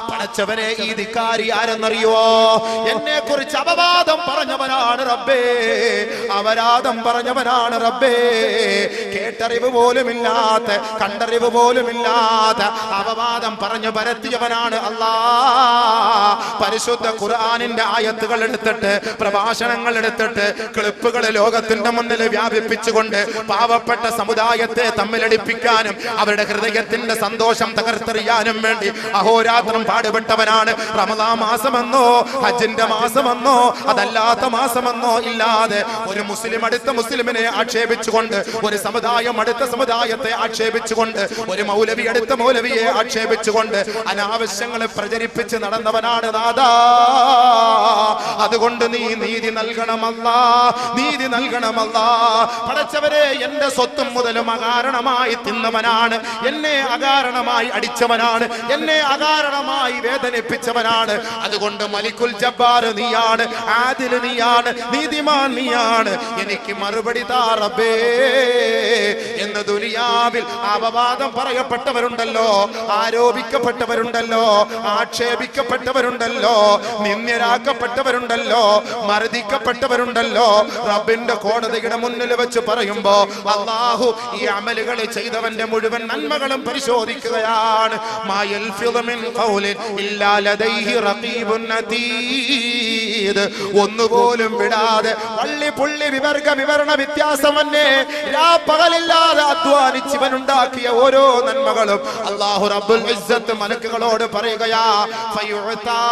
പടച്ചവനെ, ഈ ധിക്കാരി ആരെന്നറിയോ? എന്നെ കുറിച്ച് അപവാദം പറഞ്ഞവനാണ് റബ്ബേ, അപരാധം പറഞ്ഞവനാണ് റബ്ബേ. കേട്ടറിവ് പോലുമില്ലാത്ത, കണ്ടറിവ് പോലുമില്ലാത്ത അപവാദം പറഞ്ഞു പരത്തിയവനാണ് അല്ലാ. പരിശുദ്ധ ഖുർആനിന്റെ ആയത്തുകൾ എടുത്തിട്ട്, പ്രഭാഷണങ്ങൾ എടുത്തിട്ട്, ക്ലിപ്പുകൾ ലോകത്തിന്റെ മുന്നിൽ വ്യാപിപ്പിച്ചുകൊണ്ട് പാവപ്പെട്ട സമുദായത്തെ തമ്മിലടിപ്പിക്കാനും അവരുടെ ഹൃദയത്തിന്റെ സന്തോഷം തകർത്തെറിയാനും വേണ്ടി അഹോരാത്രം പാടുപെടുന്ന പാടുപെട്ടവനാണ്. റമദാൻ മാസമെന്നോ ഹജ്ജിന്റെ മാസമെന്നോ അതല്ലാത്ത മാസമെന്നോ ഇല്ലാതെ ഒരു മുസ്ലിം അടുത്ത മുസ്ലിമിനെ ആക്ഷേപിച്ചുകൊണ്ട്, ഒരു സമുദായം അടുത്ത സമുദായത്തെ ആക്ഷേപിച്ചുകൊണ്ട്, ഒരു മൗലവി അടുത്ത മൗലവിയെ ആക്ഷേപിച്ചുകൊണ്ട് അനാവശ്യങ്ങളെ പ്രചരിപ്പിച്ച് നടന്നവനാണ് നാഥാ. അതുകൊണ്ട് നീ നീതി നൽകണമല്ലാ, നീതി നൽകണമല്ലാ. പടച്ചവരെ, എന്റെ സ്വത്തും മുതലും അകാരണമായി തിന്നവനാണ്, എന്നെ അകാരണമായി അടിച്ചവനാണ്, എന്നെ അകാരണമായി വേദനിപ്പിച്ചവനാണ്. അതുകൊണ്ട് മലിക്കുൽ ജബ്ബാർ നീയാണ്, ആദിൽ നീയാണ്, നീതിമാൻ നീയാണ്. എനിക്ക് മറുപടി താ റബ്ബേ എന്ന് ദുനിയാവിൽ അപവാദം പറയപ്പെട്ടവരുണ്ടല്ലോ, ആരോപിക്കപ്പെട്ടവരുണ്ടല്ലോ, ആക്ഷേപിക്കപ്പെട്ടവരുണ്ടല്ലോ, നിന്ദ്യരാക്കപ്പെട്ടവരുണ്ടല്ലോ, മർദ്ദിക്കപ്പെട്ടവരുണ്ടല്ലോ. റബ്ബിന്റെ കോടതിയുടെ മുന്നിൽ വെച്ച് പറയുമ്പോ അല്ലാഹു ഈ അമലുകൾ ചെയ്തവന്റെ മുഴുവൻ നന്മകളും പരിശോധിക്കുകയാണ്. മാ യൽഫിദു മിൻ ഖൗലിൻ ഇല്ലാ ലദൈഹി റഖീബുൻ അതീദ്. ഒന്നുപോലും വിടാതെ വള്ളി പുള്ളി വിവരണ വ്യത്യാസമന്നെ രാപ്പകലില്ലാതെ അധ്വാനിച്ചവനുണ്ടാക്കിയ ഓരോ നന്മകളും അല്ലാഹു റബ്ബുൽ ഇസ്സത്ത് മലക്കുകളോട് പറയുകയാ, ഫയുഅതാ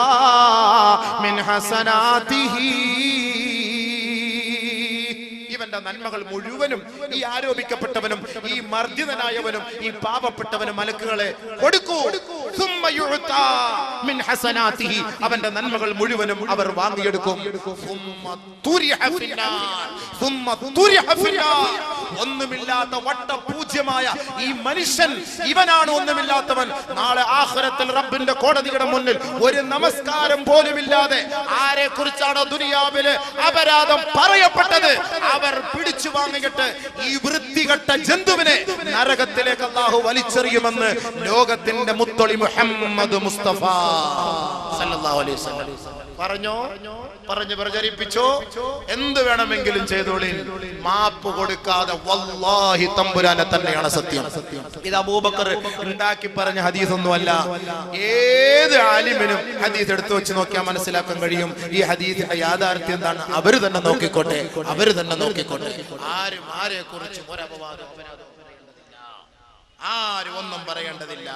മിൻ ഹസനാതിഹി. ഇവന്റെ നന്മകൾ മുഴുവനും ഈ ആരോപിക്കപ്പെട്ടവനും ഈ മർദ്ദിതനായവനും ഈ പാപപ്പെട്ടവനും മലക്കുകളെ കൊടുക്കൂ. അവന്റെ നന്മകൾ മുഴുവനും അവർ വാങ്ങിയെടുക്കും. ഒന്നുമില്ലാത്ത വട്ടപൂജ്യമായ ഈ മനുഷ്യൻ, ഇവനാണ് ഒന്നുമില്ലാത്തവൻ. നാളെ ആഖിറത്തിൽ റബ്ബിന്റെ കോടതിയുടെ മുന്നിൽ ഒരു നമസ്കാരം പോലുമില്ലാതെ ആരെ കുറിച്ചാണോ ദുനിയാവില് അപരാധം പറയപ്പെട്ടത് അവർ പിടിച്ചു വാങ്ങിയിട്ട് ഈ വൃത്തികെട്ട ജന്തുവിനെ നരകത്തിലേക്ക് അല്ലാഹു വലിച്ചെറിയുമെന്ന് ലോകത്തിന്റെ മുത്തൊളി മുഹമ്മദ് മുസ്തഫ സല്ലല്ലാഹു അലൈഹി വസല്ലം പറഞ്ഞു പ്രചരിപ്പിച്ചോ. എന്ത് വേണമെങ്കിലും ചെയ്തോളി, മാപ്പ് കൊടുക്കാതെ വല്ലാഹി തമ്പുരാനെ തന്നെയാണ് സത്യം. ഇത് അബൂബക്കർ ഉണ്ടാക്കി പറഞ്ഞ ഹദീസ് ഒന്നുമല്ല. ഏത് ആലിമിനും ഹദീസ് എടുത്തു വെച്ച് നോക്കിയാൽ മനസ്സിലാക്കാൻ കഴിയും ഈ ഹദീസിന്റെ യാഥാർത്ഥ്യം എന്താണ്. അവര് തന്നെ നോക്കിക്കോട്ടെ, അവര് തന്നെ നോക്കിക്കോട്ടെ. ആരും ആരെ കുറിച്ചും ഒരപവാദം ആരും ഒന്നും പറയേണ്ടതില്ല,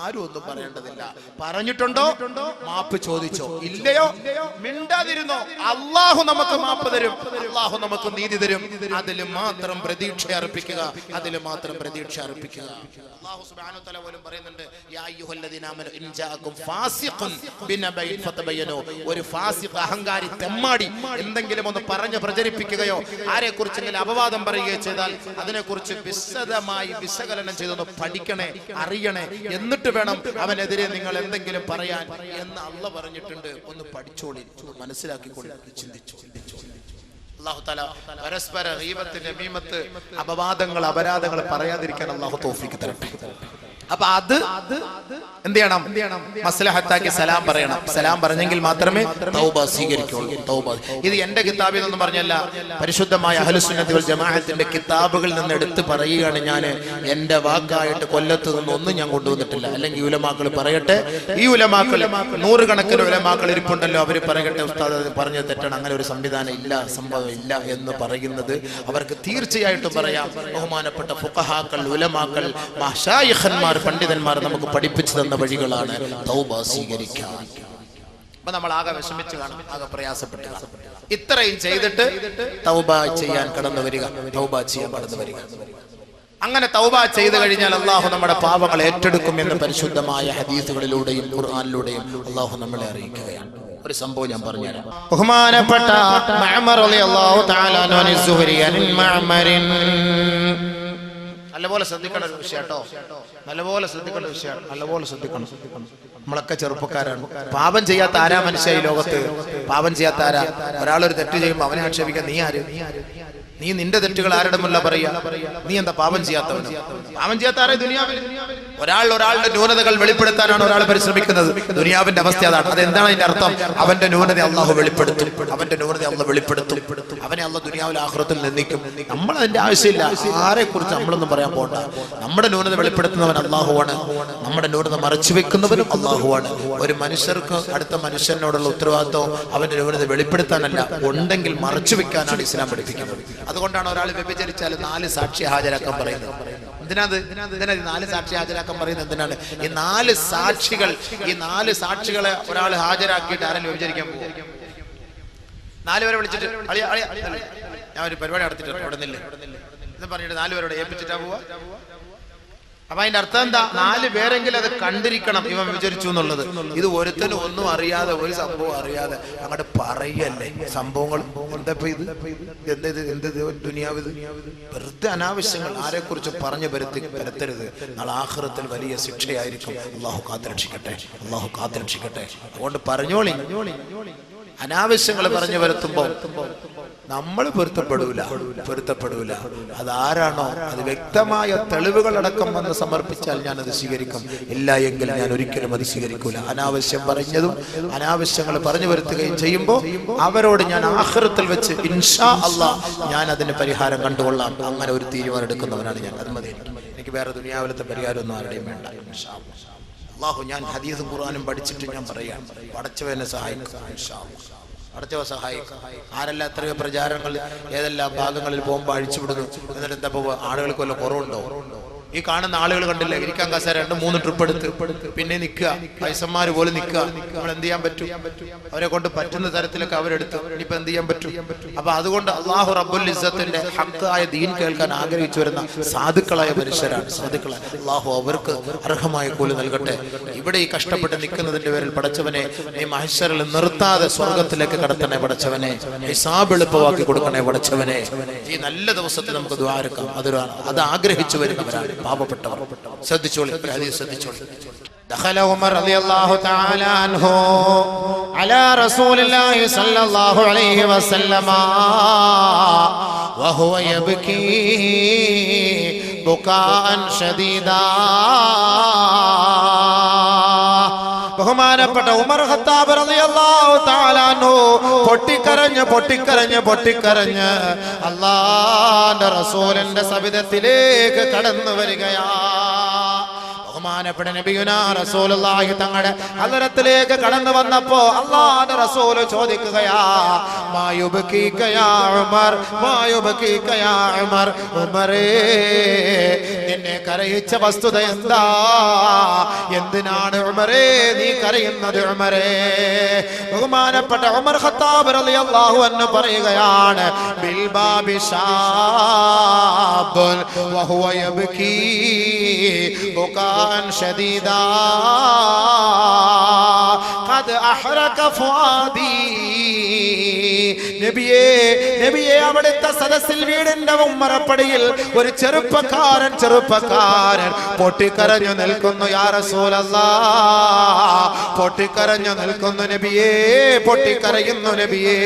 ആരും ഒന്നും പറയേണ്ടതില്ല. പറഞ്ഞിട്ടുണ്ടോ മാപ്പ് ചോദിച്ചോ, ഇല്ലയോ മിണ്ടാതിരുന്നോ. അള്ളാഹു നമുക്ക് മാപ്പ് തരും, അള്ളാഹു നമുക്ക് നീതി തരും. അതിൽ മാത്രം പ്രതീക്ഷ അർപ്പിക്കുക, അതിൽ മാത്രം പ്രതീക്ഷ അർപ്പിക്കുക. അല്ലാഹു സുബ്ഹാനഹു വ തആല പോലും പറയുന്നുണ്ട്, യാ അയ്യുഹല്ലദീന ആമനു ഇൻ ജാഅകും ഫാസിഖുൻ ബിനബൈൻ ഫതബയ്യനു. ഒരു ഫാസിഖ്, അഹങ്കാരി, തെമ്മാടി എന്തെങ്കിലും ഒന്ന് പറഞ്ഞു പ്രചരിപ്പിക്കുകയോ ആരെ കുറിച്ചെങ്കിലും അപവാദം പറയുകയോ ചെയ്താൽ അതിനെക്കുറിച്ച് വിശദമായി വിശകലനം ചെയ്തൊന്ന് പഠിക്കണേ, അറിയണേ. എന്നിട്ട് വേണം അവനെതിരെ നിങ്ങൾ എന്തെങ്കിലും പറയാൻ എന്ന് അള്ളാഹു പറഞ്ഞിട്ടുണ്ട്. ഒന്ന് പഠിച്ചോളി, മനസ്സിലാക്കിക്കൊള്ളി, ചിന്തിച്ചു. അല്ലാഹു തആല പരസ്പര ഗീബത്ത്, നമീമത്ത്, അപവാദങ്ങൾ, അപരാധങ്ങൾ പറയാതിരിക്കാൻ അല്ലാഹു തൗഫീഖ് തരട്ടെ. അപ്പൊ അത് എന്ത് ചെയ്യണം? മസ്ലഹത്താക്കി സലാം പറയണം. സലാം പറഞ്ഞെങ്കിൽ മാത്രമേ തൗബ സ്വീകരിക്കുള്ളൂ. തൗബ ഇത് എന്റെ കിതാബിൽ നിന്നും പറഞ്ഞല്ല, പരിശുദ്ധമായ അഹ്ലുസുന്നത്തി വൽ ജമാഅത്തിന്റെ കിതാബുകളിൽ നിന്ന് എടുത്ത് പറയുകയാണ് ഞാൻ. എന്റെ വാക്കായിട്ട് കൊല്ലത്ത് നിന്നൊന്നും ഞാൻ കൊണ്ടുവന്നിട്ടില്ല. അല്ലെങ്കിൽ ഉലമാക്കൾ പറയട്ടെ, ഈ ഉലമാക്കൾ നൂറുകണക്കിന് ഉലമാക്കൾ ഇരിപ്പുണ്ടല്ലോ, അവർ പറയട്ടെ ഉസ്താദ് അത് പറഞ്ഞത് തെറ്റാണ്, അങ്ങനെ ഒരു സംവിധാനം ഇല്ല, സംഭവം ഇല്ല എന്ന് പറയുന്നത് അവർക്ക് തീർച്ചയായിട്ടും പറയാം. ബഹുമാനപ്പെട്ട ഫുഖഹാക്കൾ, ഉലമാക്കൾ, മശായിഖന്മാർ, പണ്ഡിതന്മാർ നമുക്ക് പഠിപ്പിച്ചു തന്ന വഴികളാണ് തൗബ സ്വീകരിക്കാൻ. അപ്പൊ നമ്മൾ ആകെ വിഷമിച്ച് കാണും, ആകെ പ്രയാസപ്പെട്ട് കാണും. ഇത്രയും ചെയ്തിട്ട് തൗബ ചെയ്യാൻ കടന്നു വരിക, തൗബ ചെയ്യാൻ കടന്നു വരിക. അങ്ങനെ തൗബ ചെയ്തു കഴിഞ്ഞാൽ അല്ലാഹു നമ്മുടെ പാപങ്ങൾ ഏറ്റെടുക്കും എന്ന് പരിശുദ്ധമായ ഹദീസുകളിലൂടെയും ഖുർആനിലൂടെയും അല്ലാഹു നമ്മളെ അറിയിക്കുകയാണ്. ഒരു സംഭവം ഞാൻ പറഞ്ഞുതരാം. ബഹുമാനപ്പെട്ട മഅ്മർ റളിയല്ലാഹു തആല അൻഹു സുഹരി അൻ മഅ്മറിൻ, നല്ലപോലെ ശ്രദ്ധിക്കേണ്ട ഒരു വിഷയം കേട്ടോ, നല്ലപോലെ ശ്രദ്ധിക്കേണ്ട വിഷയമാണ്, നല്ലപോലെ ശ്രദ്ധിക്കണം. നമ്മളൊക്കെ ചെറുപ്പക്കാരാണ്. പാപം ചെയ്യാത്ത ആരാ മനുഷ്യ ഈ ലോകത്ത്? പാപം ചെയ്യാത്ത ആരാ? ഒരാളൊരു തെറ്റ് ചെയ്യുമ്പോൾ അവനെ ആക്ഷേപിക്കാൻ നീ ആര്? നീ നിന്റെ തെറ്റുകൾ ആരുടെ മുന്നിലാ പറയാ? നീ എന്താ പാപം ചെയ്യാത്തവനോ? പാപം ചെയ്യാത്ത ആരെ ദുനിയാവിൽ? ഒരാളുടെ ന്യൂനതകൾ വെളിപ്പെടുത്താനാണ് ഒരാൾ പരിശ്രമിക്കുന്നത്. ദുനിയാവിന്റെ അവസ്ഥ അതാണ്. അതെന്താണ് അതിന്റെ അർത്ഥം? അവന്റെ ന്യൂനത അല്ലാഹു വെളിപ്പെടുത്തും, അവന്റെ ന്യൂനത അല്ലാഹു വെളിപ്പെടുത്തും, അവനെ അല്ലാഹു ദുനിയാവിൽ ആഖിറത്തിൽ നിന്ദിക്കും. നമ്മൾ അതിന്റെ ആവശ്യമില്ല, ആരെ കുറിച്ച് നമ്മളൊന്നും പറയാൻ പോകണ്ട. നമ്മുടെ ന്യൂനത വെളിപ്പെടുത്തുന്നവൻ അല്ലാഹുവാണ്, നമ്മുടെ ന്യൂനത മറച്ചു വെക്കുന്നവനും അല്ലാഹുവാണ്. ഒരു മനുഷ്യർക്ക് അടുത്ത മനുഷ്യനോടുള്ള ഉത്തരവാദിത്വം അവന്റെ ന്യൂനത വെളിപ്പെടുത്താനല്ല, ഉണ്ടെങ്കിൽ മറച്ചു വെക്കാനാണ് ഇസ്ലാം പഠിപ്പിക്കുന്നത്. അതുകൊണ്ടാണ് ഒരാൾ വ്യഭിചരിച്ചാൽ 4 സാക്ഷി ഹാജരാക്കാൻ പറയുന്നത്. എന്തിനാ 4 സാക്ഷി ഹാജരാക്കാൻ എന്നൊക്കെ പറയുന്നത് എന്തിനാണ്? ഈ 4 സാക്ഷികളെ ഒരാൾ ഹാജരാക്കിയിട്ട് ആരെങ്കിലും വിചാരിക്കാൻ പോകും? 4 പേരെ വിളിച്ചിട്ട് ഞാൻ ഒരു പരിപാടി നടത്തിയിട്ട് അവിടെ നിന്നില്ല എന്ന് പറഞ്ഞിട്ട് 4 പേരോട് ഏൽപ്പിച്ചിട്ടാ പോവാ? അപ്പൊ അതിന്റെ അർത്ഥം എന്താ? 4 പേരെങ്കിലും അത് കണ്ടിരിക്കണം ഇവൻ വിചാരിച്ചു എന്നുള്ളത്. ഇത് ഒരുത്തനും ഒന്നും അറിയാതെ, ഒരു സംഭവം അറിയാതെ അങ്ങോട്ട് പറയല്ലേ സംഭവങ്ങൾ. എന്ത് ദുനിയാവിത്? വെറുതെ അനാവശ്യങ്ങൾ ആരെക്കുറിച്ച് പറഞ്ഞു പരത്തരുത്. നാളെ ആഖിറത്തിൽ വലിയ ശിക്ഷയായിരിക്കും. അള്ളാഹു കാത്തുരക്ഷിക്കട്ടെ, അള്ളാഹു കാത്തുരക്ഷിക്കട്ടെ. അതുകൊണ്ട് പറഞ്ഞോളി, അനാവശ്യങ്ങൾ പറഞ്ഞു വരുത്തുമ്പോൾ നമ്മൾ പൊരുത്തപ്പെടൂല. അതാരാണോ അത് വ്യക്തമായ തെളിവുകളടക്കം വന്ന് സമർപ്പിച്ചാൽ ഞാൻ അത് സ്വീകരിക്കും. ഇല്ല എങ്കിൽ ഞാൻ ഒരിക്കലും അത് സ്വീകരിക്കൂല. അനാവശ്യം പറഞ്ഞതും അനാവശ്യങ്ങൾ പറഞ്ഞു വരുത്തുകയും ചെയ്യുമ്പോൾ അവരോട് ഞാൻ ആഖിറത്തിൽ വെച്ച് ഇൻഷാ അല്ലാഹ് ഞാൻ അതിന് പരിഹാരം കണ്ടുകൊള്ളാം. അങ്ങനെ ഒരു തീരുമാനം എടുക്കുന്നവനാണ് ഞാൻ. അത് മതി. എനിക്ക് വേറെ ദുനിയാവിലത്തെ പരിഹാരമൊന്നും ആരുടെയും വേണ്ട. ഇൻഷാ അല്ലാഹ് ഞാൻ ഹദീസും ഖുർആനും പഠിച്ചിട്ട് ഞാൻ പറയാം. പടച്ചവനെ സഹായിക്കും. ഇൻഷാ അല്ലാഹ് പടച്ചവ സഹായിക്കും. ആരെല്ലാം എത്രയോ പ്രചാരങ്ങൾ ഏതെല്ലാം ഭാഗങ്ങളിൽ പോകുമ്പോൾ അഴിച്ചുവിടുന്നു. എന്നിട്ട് എന്താ പോവുക? ആളുകൾക്ക് വല്ല കുറവുണ്ടോ? ഈ കാണുന്ന ആളുകൾ കണ്ടില്ലേ, ഇരിക്കാൻ കസേര 2-3 ട്രിപ്പ് എടുത്ത് പിന്നെ നിൽക്കുക, വയസ്സന്മാര് പോലെ നിൽക്കുക. നമ്മൾ എന്ത് ചെയ്യാൻ പറ്റും? അവരെ കൊണ്ട് പറ്റുന്ന തരത്തിലൊക്കെ അവരെടുത്ത് ഇനിയിപ്പോ എന്ത് ചെയ്യാൻ പറ്റും? അപ്പൊ അതുകൊണ്ട് അള്ളാഹു റബ്ബുൽ ഇസ്സത്തിന്റെ ഹഖായ ദീൻ കേൾക്കാൻ ആഗ്രഹിച്ചു വരുന്ന സാധുക്കളായ മനുഷ്യരാണ്. സാധുക്കളായ അള്ളാഹു അവർക്ക് അർഹമായ കൂലി നൽകട്ടെ. ഇവിടെ ഈ കഷ്ടപ്പെട്ട് നിൽക്കുന്നതിന്റെ പേരിൽ പടച്ചവനെ നീ മഹ്ശറിൽ നിർത്താതെ സ്വർഗത്തിലേക്ക് കടത്തണേ പടച്ചവനെ. ഹിസാബ് എളുപ്പമാക്കി കൊടുക്കണേ പടച്ചവനെ. ഈ നല്ല ദിവസത്തിൽ നമുക്ക് ദുആ എടുക്കാം. അത് ആഗ്രഹിച്ചു വരുന്നവരാണ് പാപപ്പെട്ടവർ. ശ്രദ്ധിച്ചോളി, ശ്രദ്ധിച്ചോളി. دخل عمر رضي الله تعالى عنه على رسول الله صلى الله عليه وسلم وهو يبكي بكاء شديدا. ബഹുമാനപ്പെട്ട ഉമർ ഖത്താബ് റളിയല്ലാഹു തആല അൻഹു പൊട്ടിക്കരഞ്ഞ് അല്ലാഹുവിന്റെ റസൂലിന്റെ സവിധത്തിലേക്ക് കടന്നു വരികയാ. ബഹുമാനപ്പെട്ട നബിയുനാ റസൂലുള്ളാഹി തങ്ങളുടെ ഹദറത്തിലേക്ക് കടന്നു വന്നപ്പോ അല്ലാഹുവിന്റെ റസൂൽ ചോദിക്കുകയാ, മായുബകീക യാ ഉമർ, മായുബകീക യാ ഉമർ. ഉമറേ, നിന്നെ കരയിച്ച വസ്തുത എന്താ? എന്തിനാണ് ഉമറേ നീ കരയുന്നത്? ഉമറേ, ബഹുമാനപ്പെട്ട ഉമർ ഖത്താബ് റളിയല്ലാഹു അൻഹു പറയുകയാണ്, ബിൽ ബാബി ശാബുൻ വഹുവ യബ്കീ ബുകാൻ ശദീദാ ഖദ് അഹ്റക ഫുആദി. നബിയേ, അവിടുത്തെ സദസ്സിൽ വീടിന്റെ ഉമ്മറപ്പടിയിൽ ഒരു ചെറുപ്പക്കാരൻ പൊട്ടിക്കരഞ്ഞു നിൽക്കുന്നു. യാ റസൂലല്ലാഹ്, പൊട്ടിക്കരഞ്ഞു നിൽക്കുന്നു നബിയേ, പൊട്ടിക്കരയുന്നു നബിയേ.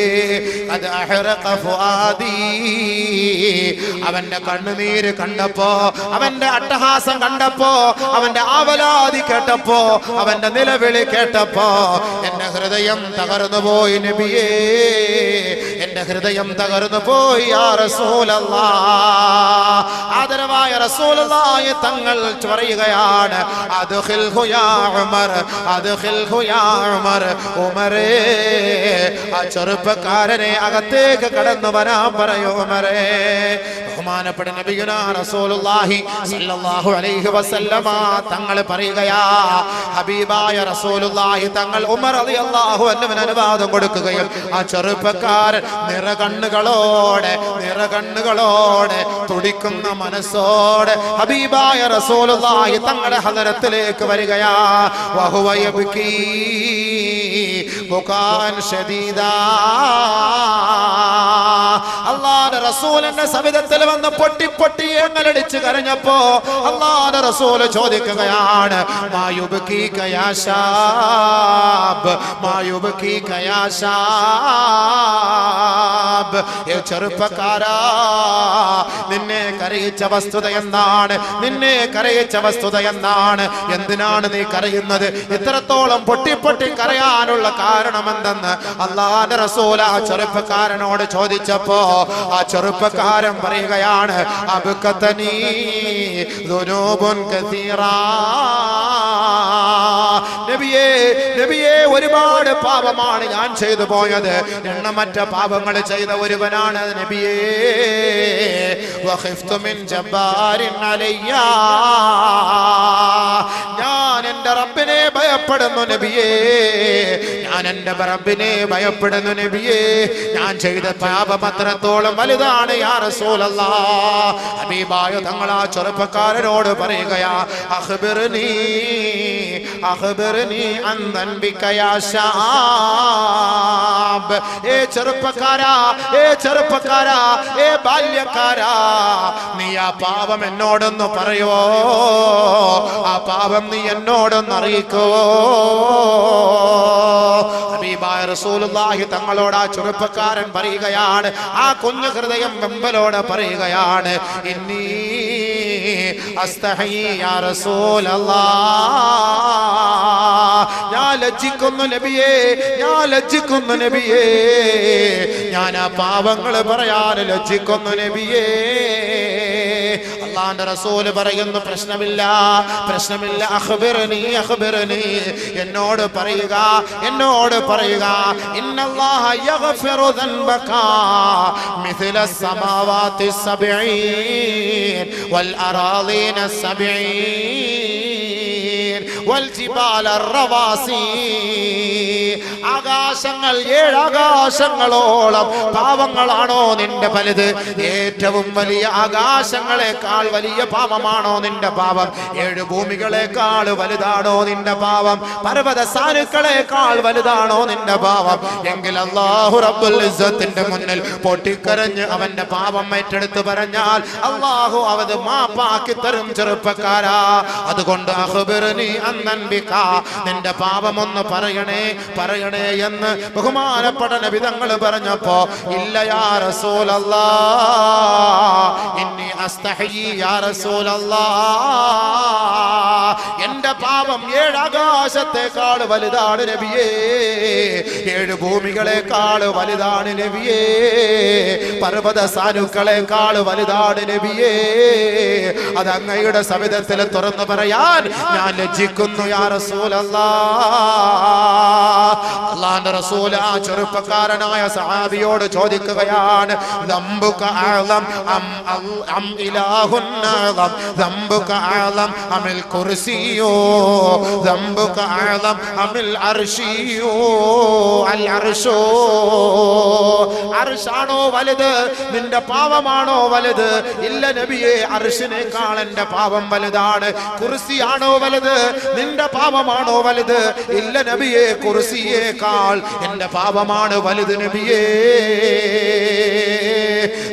ഖദ് അഹ്റക ഫുആദി. അവന്റെ കണ്ണുനീര് കണ്ടപ്പോ, അവന്റെ അട്ടഹാസം കണ്ടപ്പോ, അവന്റെ ആവലാതി കേട്ടപ്പോ, അവന്റെ നിലവിളി കേട്ടപ്പോ എന്റെ ഹൃദയം തകർന്നു പോയി നബിയേ, എന്റെ ഹൃദയം തകർന്നു പോയി. യാ റസൂലല്ലാഹ്, ആദരവായ റസൂലുള്ളാഹി തങ്ങൾ പറയുകയാണ്, അദ്ഖിൽഹു യാ ഉമർ, അദ്ഖിൽഹു യാ ഉമർ. ഉമറേ, ആ ചെറുപ്പക്കാരനെ അകത്തേക്ക് കടന്നു വരാൻ പറയൂ ഉമറേ. ബഹുമാനപ്പെട്ട നബിയുനാ റസൂലുള്ളാഹി സ്വല്ലല്ലാഹു അലൈഹി വസല്ലമ തങ്ങൾ പറയുകയാ, ഹബീബായ റസൂലുള്ളാഹി തങ്ങൾ ഉമർ റളിയല്ലാഹു അൻഹുവിന് അനുവാദം കൊടുക്കുകയും ആ ചെറുപ്പക്കാരൻ നിറകണ്ണുകളോടെ തുടിക്കുന്ന മനസ്സോടെ ഹബീബായ റസൂലുള്ളാഹി തങ്ങളുടെ ഹദറത്തിലേക്ക് വരികയാ. വഹുവ യബ്കീ ബുകാൻ ശദീദാ. അല്ലാഹുവിന്റെ റസൂലിന്റെ സവിധത്തിൽ വന്ന് പൊട്ടി എങ്ങലടിച്ച് കരഞ്ഞപ്പോ അല്ലാഹുവിന്റെ റസൂൽ ചോദിക്കുകയാണ്, മായുബ്കീക യാ ശാബ്, മായുബ്കീക യാ ശാബ്. ഏ ചെറുപ്പക്കാരാ, നിന്നെ കരയിച്ച വസ്തുത എന്താണ്? നിന്നെ കരയിച്ച വസ്തുത എന്താണ്? എന്തിനാണ് നീ കരയുന്നത്? ഇത്രത്തോളം പൊട്ടി കരയാനുള്ള കാരണം എന്തെന്ന് അല്ലാഹുവിന്റെ റസൂൽ ആ ചെറുപ്പക്കാരനോട് ചോദിച്ചപ്പോ ആ ചെറുപ്പക്കാരൻ പറയുകയാണ്, അബ്കതനീ ദുനൂബുൻ കസീറാ. നബിയേ ഒരുപാട് പാപമാണ് ഞാൻ ചെയ്തു പോയത്, എണ്ണമറ്റ പാപങ്ങൾ ചെയ്ത ഒരുവനാണ് നബിയേ. വഖിഫ്തു മിൻ ജബ്ബാരിൻ അലയ്യ, ഞാൻ എൻ്റെ റബ്ബിനെ ഭയപ്പെടുന്നു നബിയേ, ഞാൻ എൻ്റെ റബ്ബിനെ ഭയപ്പെടുന്നു നബിയേ. ഞാൻ ചെയ്ത പാപം അത്രത്തോളം വലുതാണ് യാ റസൂലല്ലാഹ്. ഹബീബായ തങ്ങൾ ആ ചെറുപ്പക്കാരനോട് പറയുകയാ, അഖ്ബിർനി അൻ ദൻബിക യാ ശാബ്. ഏ ചെറുപ്പക്കാരാ, ഏ ബാല്യക്കാരാ, നീ ആ പാപം എന്നോടൊന്ന് പറയോ, ആ പാപം നീ എന്നോടൊന്ന് അറിയിക്കോ. ഹബീബായ റസൂലുള്ളാഹി തങ്ങളോട് ആ ചെറുപ്പക്കാരൻ പറയുകയാണ്, ആ കുഞ്ഞു ഹൃദയം വെമ്പലോട് പറയുകയാണ്, ഇന്നി അസ്തഹി യാ റസൂലല്ലാഹ്, ഞാൻ ലജ്ജിക്കുന്നു നബിയേ, ഞാൻ ലജ്ജിക്കുന്നു നബിയേ, ഞാൻ ആ പാപങ്ങൾ പറയാൻ ലജ്ജിക്കുന്നു നബിയേ. അല്ലാഹുവിന്റെ റസൂല് പറയുന്നു, പ്രശ്നമില്ല, അഖ്ബിർനി, എന്നോട് പറയുക, ഇന്നല്ലാഹ യഗ്ഫിറു ദൻബക മിസ്ല സമാവാതി സബ്ഈൻ വൽ അറാളീന സബ്ഈൻ വൽ ജിബാല റവാസി. ആകാശങ്ങൾ, 7 ആകാശങ്ങളോളം പാപങ്ങളാണോ നിന്റെ വലുത്? ഏറ്റവും വലിയ ആകാശങ്ങളെക്കാൾ വലിയ പാപമാണോ നിന്റെ പാപം? 7 ഭൂമികളെക്കാൾ വലുതാണോ നിന്റെ പാപം? പർവ്വത സാനുക്കളെക്കാൾ വലുതാണോ നിന്റെ പാപം? എങ്കിൽ അല്ലാഹു റബ്ബുൽ ഇസ്സത്തിന്റെ മുന്നിൽ പൊട്ടിക്കരഞ്ഞ് അവന്റെ പാപം ഏറ്റെടുത്ത് പറഞ്ഞാൽ അല്ലാഹു അവത് മാപ്പാക്കി തരും ചെറുപ്പക്കാരാ. അതുകൊണ്ട് അഖ്ബിർനി അൻ ദൻബിക, നിന്റെ പാപമൊന്ന് പറയണേ എന്ന് ബഹുമാനപ്പെട്ട നബി തങ്ങൾ പറഞ്ഞപ്പോ, ഇല്ല യാ റസൂലല്ലാഹ്, ഇന്നി അസ്തഹയി യാ റസൂലല്ലാഹ്, എന്റെ പാപം 7 ആകാശത്തെക്കാൾ വലുതാണ് നബിയേ, 7 ഭൂമികളെക്കാൾ വലുതാണ് നബിയേ, പർവ്വത സാനുക്കളെക്കാൾ വലുതാണ് നബിയേ. അത് അങ്ങയുടെ സവിധത്തിൽ തുറന്നു പറയാൻ ഞാൻ ലജ്ജിക്കുന്നു യാ റസൂലല്ലാഹ്. അല്ലാഹുവിന്റെ റസൂൽ ആ ചെറുപ്പക്കാരനായ സഹാബിയോട് ചോദിക്കുകയാണ്, ദംബുക അഅലം അം ഇലാഹുൻ അഅലം, ദംബുക അഅലം അമിൽ കുർസിയോ, ദംബുക അഅലം അമിൽ അർശിയോ, അൽ അർശോ, അർശാണോ വലുത്, നിന്റെ പാപമാണോ വലുത്? ഇല്ല നബിയേ, അർശിനേക്കാൾ എന്റെ പാപം വലുതാണ്. കുർസിയാണോ വലുത്, നിന്റെ പാപമാണോ വലുത്? ഇല്ല നബിയേ, കുർസിയേക്കാൾ എന്റെ പാപമാണ് വലുത് നബിയേ.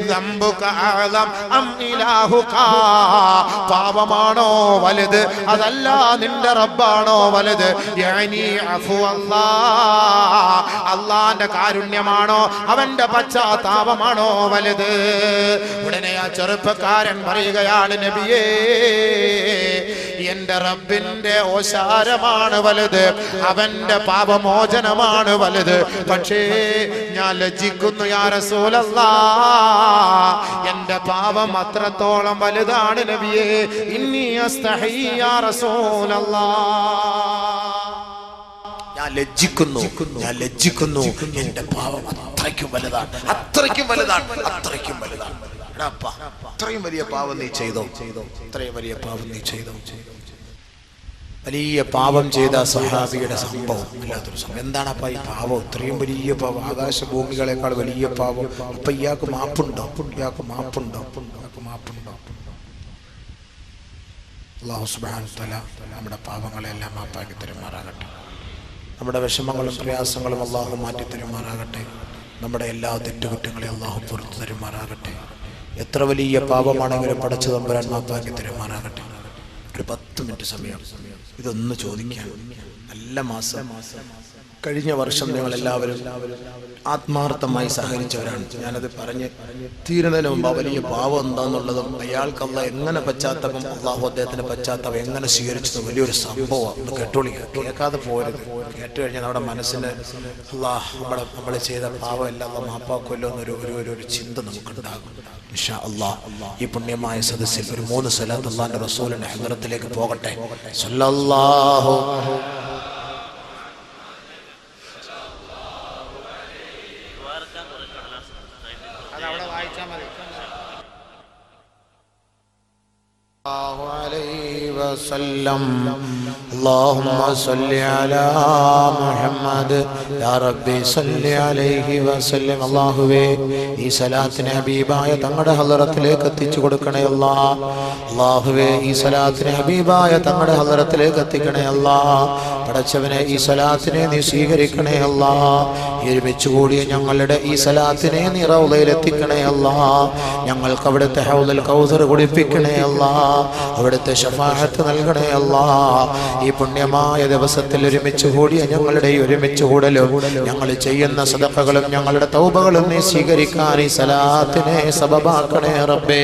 ദംബുക അഅലം അം ഇലാഹുക, പാപമാണോ വലുത്, അതല്ല നിന്റെ റബ്ബാണോ വലുത്? യഅനി അഫു അല്ലാഹ്, അല്ലാഹുവിന്റെ കാരുണ്യമാണോ അവന്റെ പശ്ചാത്താപമാണോ വലുത്? ഉടനെ ആ ചെറുപ്പക്കാരൻ പറയുകയാണ്, നബിയേ, എന്റെ റബ്ബിന്റെ ഓശാരമാണ് വലുത്, അവന്റെ പാപമോചനമാണ് വലുത്. പക്ഷേ ഞാൻ ലജ്ജിക്കുന്നു യാ റസൂലല്ലാഹ്, എന്റെ പാപം അത്രത്തോളം വലുതാണ് നബിയേ. ഇന്നി അസ്തഹി യാ റസൂലല്ലാഹ്, ഞാൻ ലജ്ജിക്കുന്നു, എന്റെ പാപം അത്രയ്ക്കും വലുതാണ്. അത്രയ്ക്കും വലിയ പാപം നീ ചെയ്തോ, വലിയ പാപം ചെയ്ത സഹാബിയുടെ സംഭവം, വല്ലാത്തൊരു സംഭവം. എന്താണപ്പാ ഈ പാപം? ഇത്രയും വലിയ പാപം, ആകാശഭൂമികളെക്കാൾ വലിയ പാപം. അപ്പൊ ഇയാൾക്ക് മാപ്പുണ്ടോ? അല്ലാഹു സുബ്ഹാനഹു വ തആല നമ്മുടെ പാപങ്ങളെല്ലാം മാപ്പാക്കി തരുമാറാകട്ടെ. നമ്മുടെ വിഷമങ്ങളും പ്രയാസങ്ങളും അല്ലാഹു മാറ്റി തരുമാറാകട്ടെ. നമ്മുടെ എല്ലാ തെറ്റുകുറ്റങ്ങളെ അല്ലാഹു പുറത്തു തരുമാറാകട്ടെ. എത്ര വലിയ പാപമാണെങ്കിലും പടച്ച തമ്പുരാൻ മാപ്പാക്കി തരുമാറാകട്ടെ. ഒരു 10 മിനിറ്റ് സമയം ഇതൊന്ന് ചോദിക്കാൻ. നല്ല മാസം, കഴിഞ്ഞ വർഷം നിങ്ങളെല്ലാവരും ആത്മാർത്ഥമായി സഹകരിച്ചവരാണ്. ഞാനത് പറഞ്ഞ് തീരുന്നതിന് മുമ്പ് വലിയ പാവം എന്താന്നുള്ളതും അയാൾക്ക് അല്ലാഹ് എങ്ങനെ പശ്ചാത്തലം, അള്ളാഹു അദ്ദേഹത്തിന്റെ പശ്ചാത്തലം എങ്ങനെ സ്വീകരിച്ചത് വലിയൊരു സംഭവമാണ്. കേൾക്കാതെ പോരുത്. കേട്ട് കഴിഞ്ഞാൽ നമ്മുടെ മനസ്സിന് അള്ളാഹ് നമ്മൾ ചെയ്ത പാവം എല്ലാം മാപ്പാക്കുമല്ലോ എന്നൊരു ചിന്ത നമുക്കുണ്ടാകും. ഇൻഷാ അല്ലാഹ് ഈ പുണ്യമായ സദസ്സിൽ ഒരു 3 സ്വലാത്ത് അല്ലാഹുവിന്റെ റസൂലിന്റെ ഹദ്റത്തിലേക്ക് പോകട്ടെ. സല്ലല്ലാഹു عليه وسلم اللهم صل على محمد يا ربي صل عليه وسلم അല്ലാഹുവേ ഈ സലാത്തിനെ ഹബീബായ തങ്ങളുടെ ഹളറത്തിലേക്ക് എത്തിച്ചു കൊടുക്കണേ അല്ലാഹ് അല്ലാഹുവേ ഈ സലാത്തിനെ ഹബീബായ തങ്ങളുടെ ഹളറത്തിലേക്ക് എത്തിക്കണേ അല്ലാഹ് പടച്ചവനെ ഈ സലാത്തിനെ നീ സ്വീകരിക്കണേ അല്ലാഹ് ഒരുമിച്ച് കൂടിയ ഞങ്ങളുടെ ഈ സലാത്തിനെ നീ റൗളയിൽ എത്തിക്കണേ അല്ലാഹ് ഞങ്ങൾക്ക് അവിടുത്തെ ഹൗദുൽ കൗസർ കുടിപ്പിക്കണേ അല്ലാഹ് അവിടുത്തെ ശഫാഅത്ത് നൽകണേ അല്ലാഹ് ഈ പുണ്യമായ ദിവസത്തിൽ ഒരുമിച്ച് കൂടിയ ഞങ്ങളുടെ ഈ ഒരുമിച്ച് കൂടലും ഞങ്ങൾ ചെയ്യുന്ന സദഖകളും ഞങ്ങളുടെ തൗബകളും നീ സ്വീകരിക്കാൻ ഈ സലാത്തിനെ സബബാക്കണേ റബ്ബേ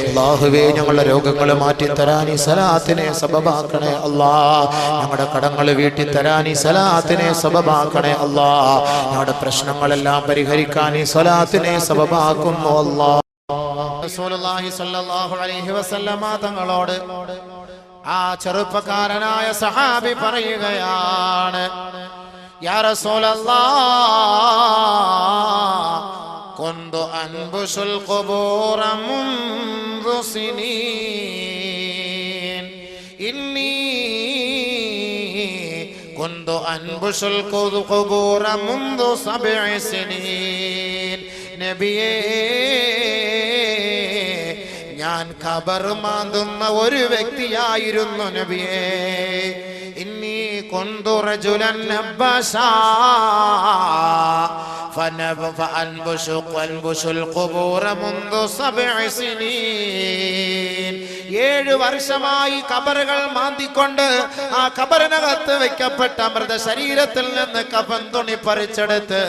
അല്ലാഹുവേ ഞങ്ങളുടെ രോഗങ്ങൾ മാറ്റി തരാൻ ഈ സലാത്തിനെ സബബാക്കണേ അല്ലാഹ് ഞങ്ങളുടെ കടങ്ങൾ വീട്ടി തരാൻ ഈ സലാത്തിനെ സബബാക്കണേ അല്ലാഹ് ഞങ്ങളുടെ പ്രശ്നങ്ങളെല്ലാം പരിഹരിക്കാൻ ഈ സലാത്തിനെ സബബാക്കുന്നു അല്ലാഹ് റസൂലുള്ളാഹി സ്വല്ലല്ലാഹു അലൈഹി വസല്ലമ തങ്ങളോട് ആ ചെറുപ്പക്കാരനായ സഹാബി പറയുകയാണ് യാ റസൂലല്ലാഹ് കുന്തു അൻബുസുൽ ഖുബൂറ മുൻദു സിനീൻ ഇന്നി കുന്തു അൻബുസുൽ ഖുബൂറ മുൻദു സബ്ഇ സിനീൻ നബിയേ ഞാൻ ഖബർ മാന്തുന്ന ഒരു വ്യക്തിയായിരുന്നു നബിയേ ഇന്നി കുന്തു റജുലൻ അബ്ബസാ ഫഅൻബുസുൽ ഖുബൂറ മുൻദു സബ്ഇ സിനീൻ 7 വർഷമായി ഖബറുകൾ മാന്തിക്കൊണ്ട് ആ ഖബറിനകത്ത് വെക്കപ്പെട്ട മൃത ശരീരത്തിൽ നിന്ന് കഫൻ തുണി പറിച്ചെടുത്ത്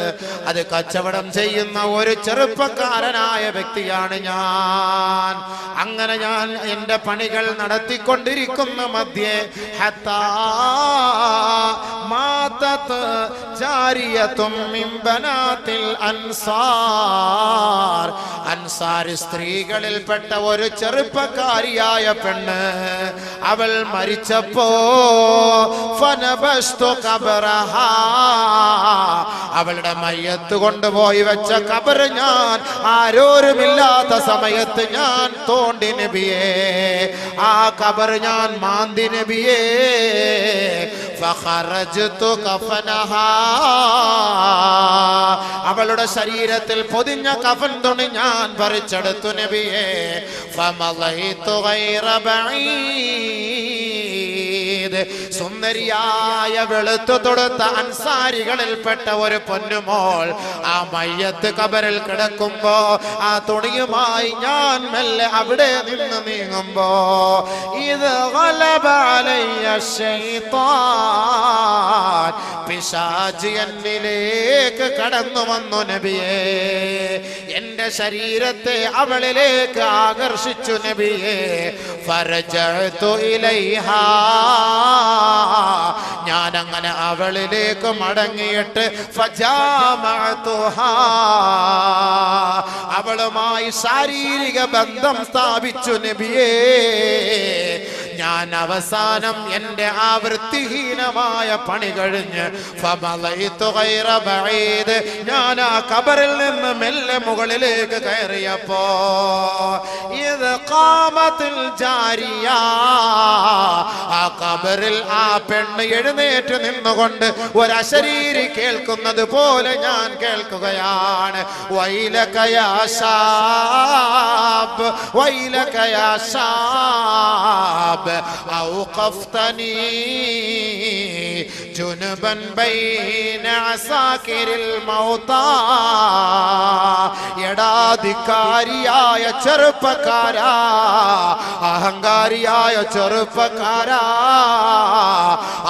അത് കച്ചവടം ചെയ്യുന്ന ഒരു ചെറുപ്പക്കാരനായ വ്യക്തിയാണ് ഞാൻ. അങ്ങനെ ഞാൻ എൻ്റെ പണികൾ നടത്തിക്കൊണ്ടിരിക്കുന്ന മധ്യേ ഹത്താ മാതത് ജാരിയതും മിൻ ബനാത്തിൽ അൻസാർ അൻസാരി സ്ത്രീകളിൽപ്പെട്ട ഒരു ചെറുപ്പക്കാരിയായ പെണ്ണ് അവൾ മരിച്ചപ്പോ ഫനബസ്തു ഖബറഹാ അവളുടെ മയ്യത്ത് കൊണ്ടുപോയി വെച്ച ഖബർ ഞാൻ ആരോരുമില്ലാത്ത സമയത്ത് ഞാൻ തോണ്ടി നബിയേ ആ ഖബർ ഞാൻ മാന്തി നബിയേ ഫഖറജ്തു കഫനഹാ അവളുടെ ശരീരത്തിൽ പൊതിഞ്ഞ കഫൻ തുണി ഞാൻ പറിച്ചെടുത്തു നബിയേ ഫമളൈതു ഗൈറ ബഈദ് സുന്ദരിയായ വെളുത്തു തൊടുത്ത അൻസാരികളിൽപ്പെട്ട ഒരു പൊന്നുമോൾ ആ മയ്യത്ത് ഖബറിൽ കിടക്കുമ്പോ ആ തുണിയുമായി ഞാൻ മെല്ലെ അവിടെ നിന്ന് നീങ്ങുമ്പോ ഇത് ഗലബ അലയ്യ ശൈത്താൻ പിശാച് എന്നിലേക്ക് കടന്നു വന്നു നബിയേ എന്റെ ശരീരത്തെ അവളിലേക്ക് ആകർഷിച്ചു നബിയേ ഫറജഅതു ഇലൈഹാ ഞാൻ അങ്ങനെ അവളിലേക്ക് മടങ്ങിയിട്ട് ഫജാമഅതുഹാ അവളുമായി ശാരീരിക ബന്ധം സ്ഥാപിച്ചു നബിയേ ഞാൻ അവസാനം എൻ്റെ ആ വൃത്തിഹീനമായ പണി കഴിഞ്ഞ് ഫമളൈതു ഗൈറ ബഈദ് ഞാൻ ആ ഖബറിൽ നിന്ന് മെല്ലെ മുകളിലേക്ക് കയറിയപ്പോ ഇത് ഖാമത്തുൽ ജാരിയ ആ ഖബറിൽ ആ പെണ്ണ് എഴുന്നേറ്റ് നിന്നുകൊണ്ട് ഒരു അശരീരി കേൾക്കുന്നത് പോലെ ഞാൻ കേൾക്കുകയാണ് വൈലക യാ ശാബ് വൈലക യാ ശാബ് ഔഖഫ്തനി ജുനുബൻ ബൈന അസാകിരിൽ മൗതാ എടാധികാരിയായ ചെറുപ്പക്കാരാ അഹങ്കാരിയായ ചെറുപ്പക്കാരാ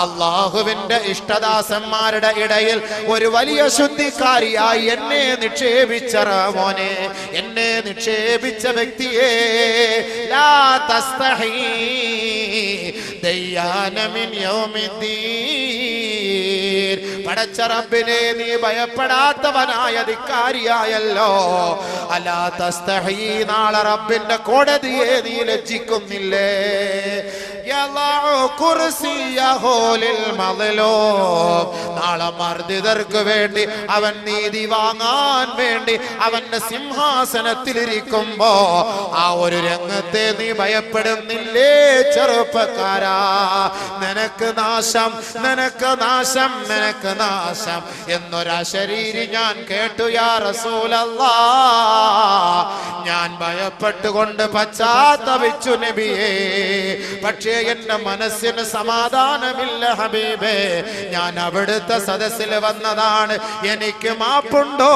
അല്ലാഹുവിന്റെ ഇഷ്ടദാസന്മാരുടെ ഇടയിൽ ഒരു വലിയ ശുദ്ധിക്കാരിയായി എന്നെ നിക്ഷേപിച്ച മോനെ എന്നെ നിക്ഷേപിച്ച വ്യക്തിയെ ലാ തസ്തഹി ദയ്യാന മിൻ യൗമിദ്ദീൻ പടച്ച റബ്ബിനെ നീ ഭയപ്പെടാത്തവനായ ധിക്കാരിയായല്ലോ. അലാ തസ്തഹീ, നാളെ റബ്ബിന്റെ കോടതിയെ നീ ലജ്ജിക്കുന്നില്ലേ? നാളെ മർദിതർക്ക് വേണ്ടി അവൻ നീതി വാങ്ങാൻ വേണ്ടി അവന്റെ സിംഹാസനത്തിലിരിക്കുമ്പോ ആ ഒരു രംഗത്തെ നീ ഭയപ്പെടുന്നില്ലേ ചെറുപ്പക്കാരാ? നിനക്ക് നാശം, നിനക്ക് നാശം, നിനക്ക് നാശം എന്നൊരാ ശരീരി ഞാൻ കേട്ടു യാ റസൂലല്ലാഹ്. ഞാൻ ഭയപ്പെട്ടുകൊണ്ട് പശ്ചാത്തപിച്ചു നബിയേ. പക്ഷേ എന്റെ മനസ്സിന് സമാധാനമില്ല ഹബീബേ. ഞാൻ അവിടുത്തെ സദസ്സിൽ വന്നതാണ്, എനിക്ക് മാപ്പുണ്ടോ?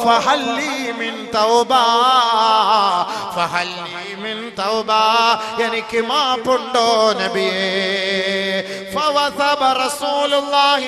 ഫഹല്ലി മിൻ തൗബാ, ഫഹല്ലി മിൻ തൗബാ, എനിക്ക് മാപ്പുണ്ടോ നബിയേ? ഫവസബ റസൂലുള്ളാഹി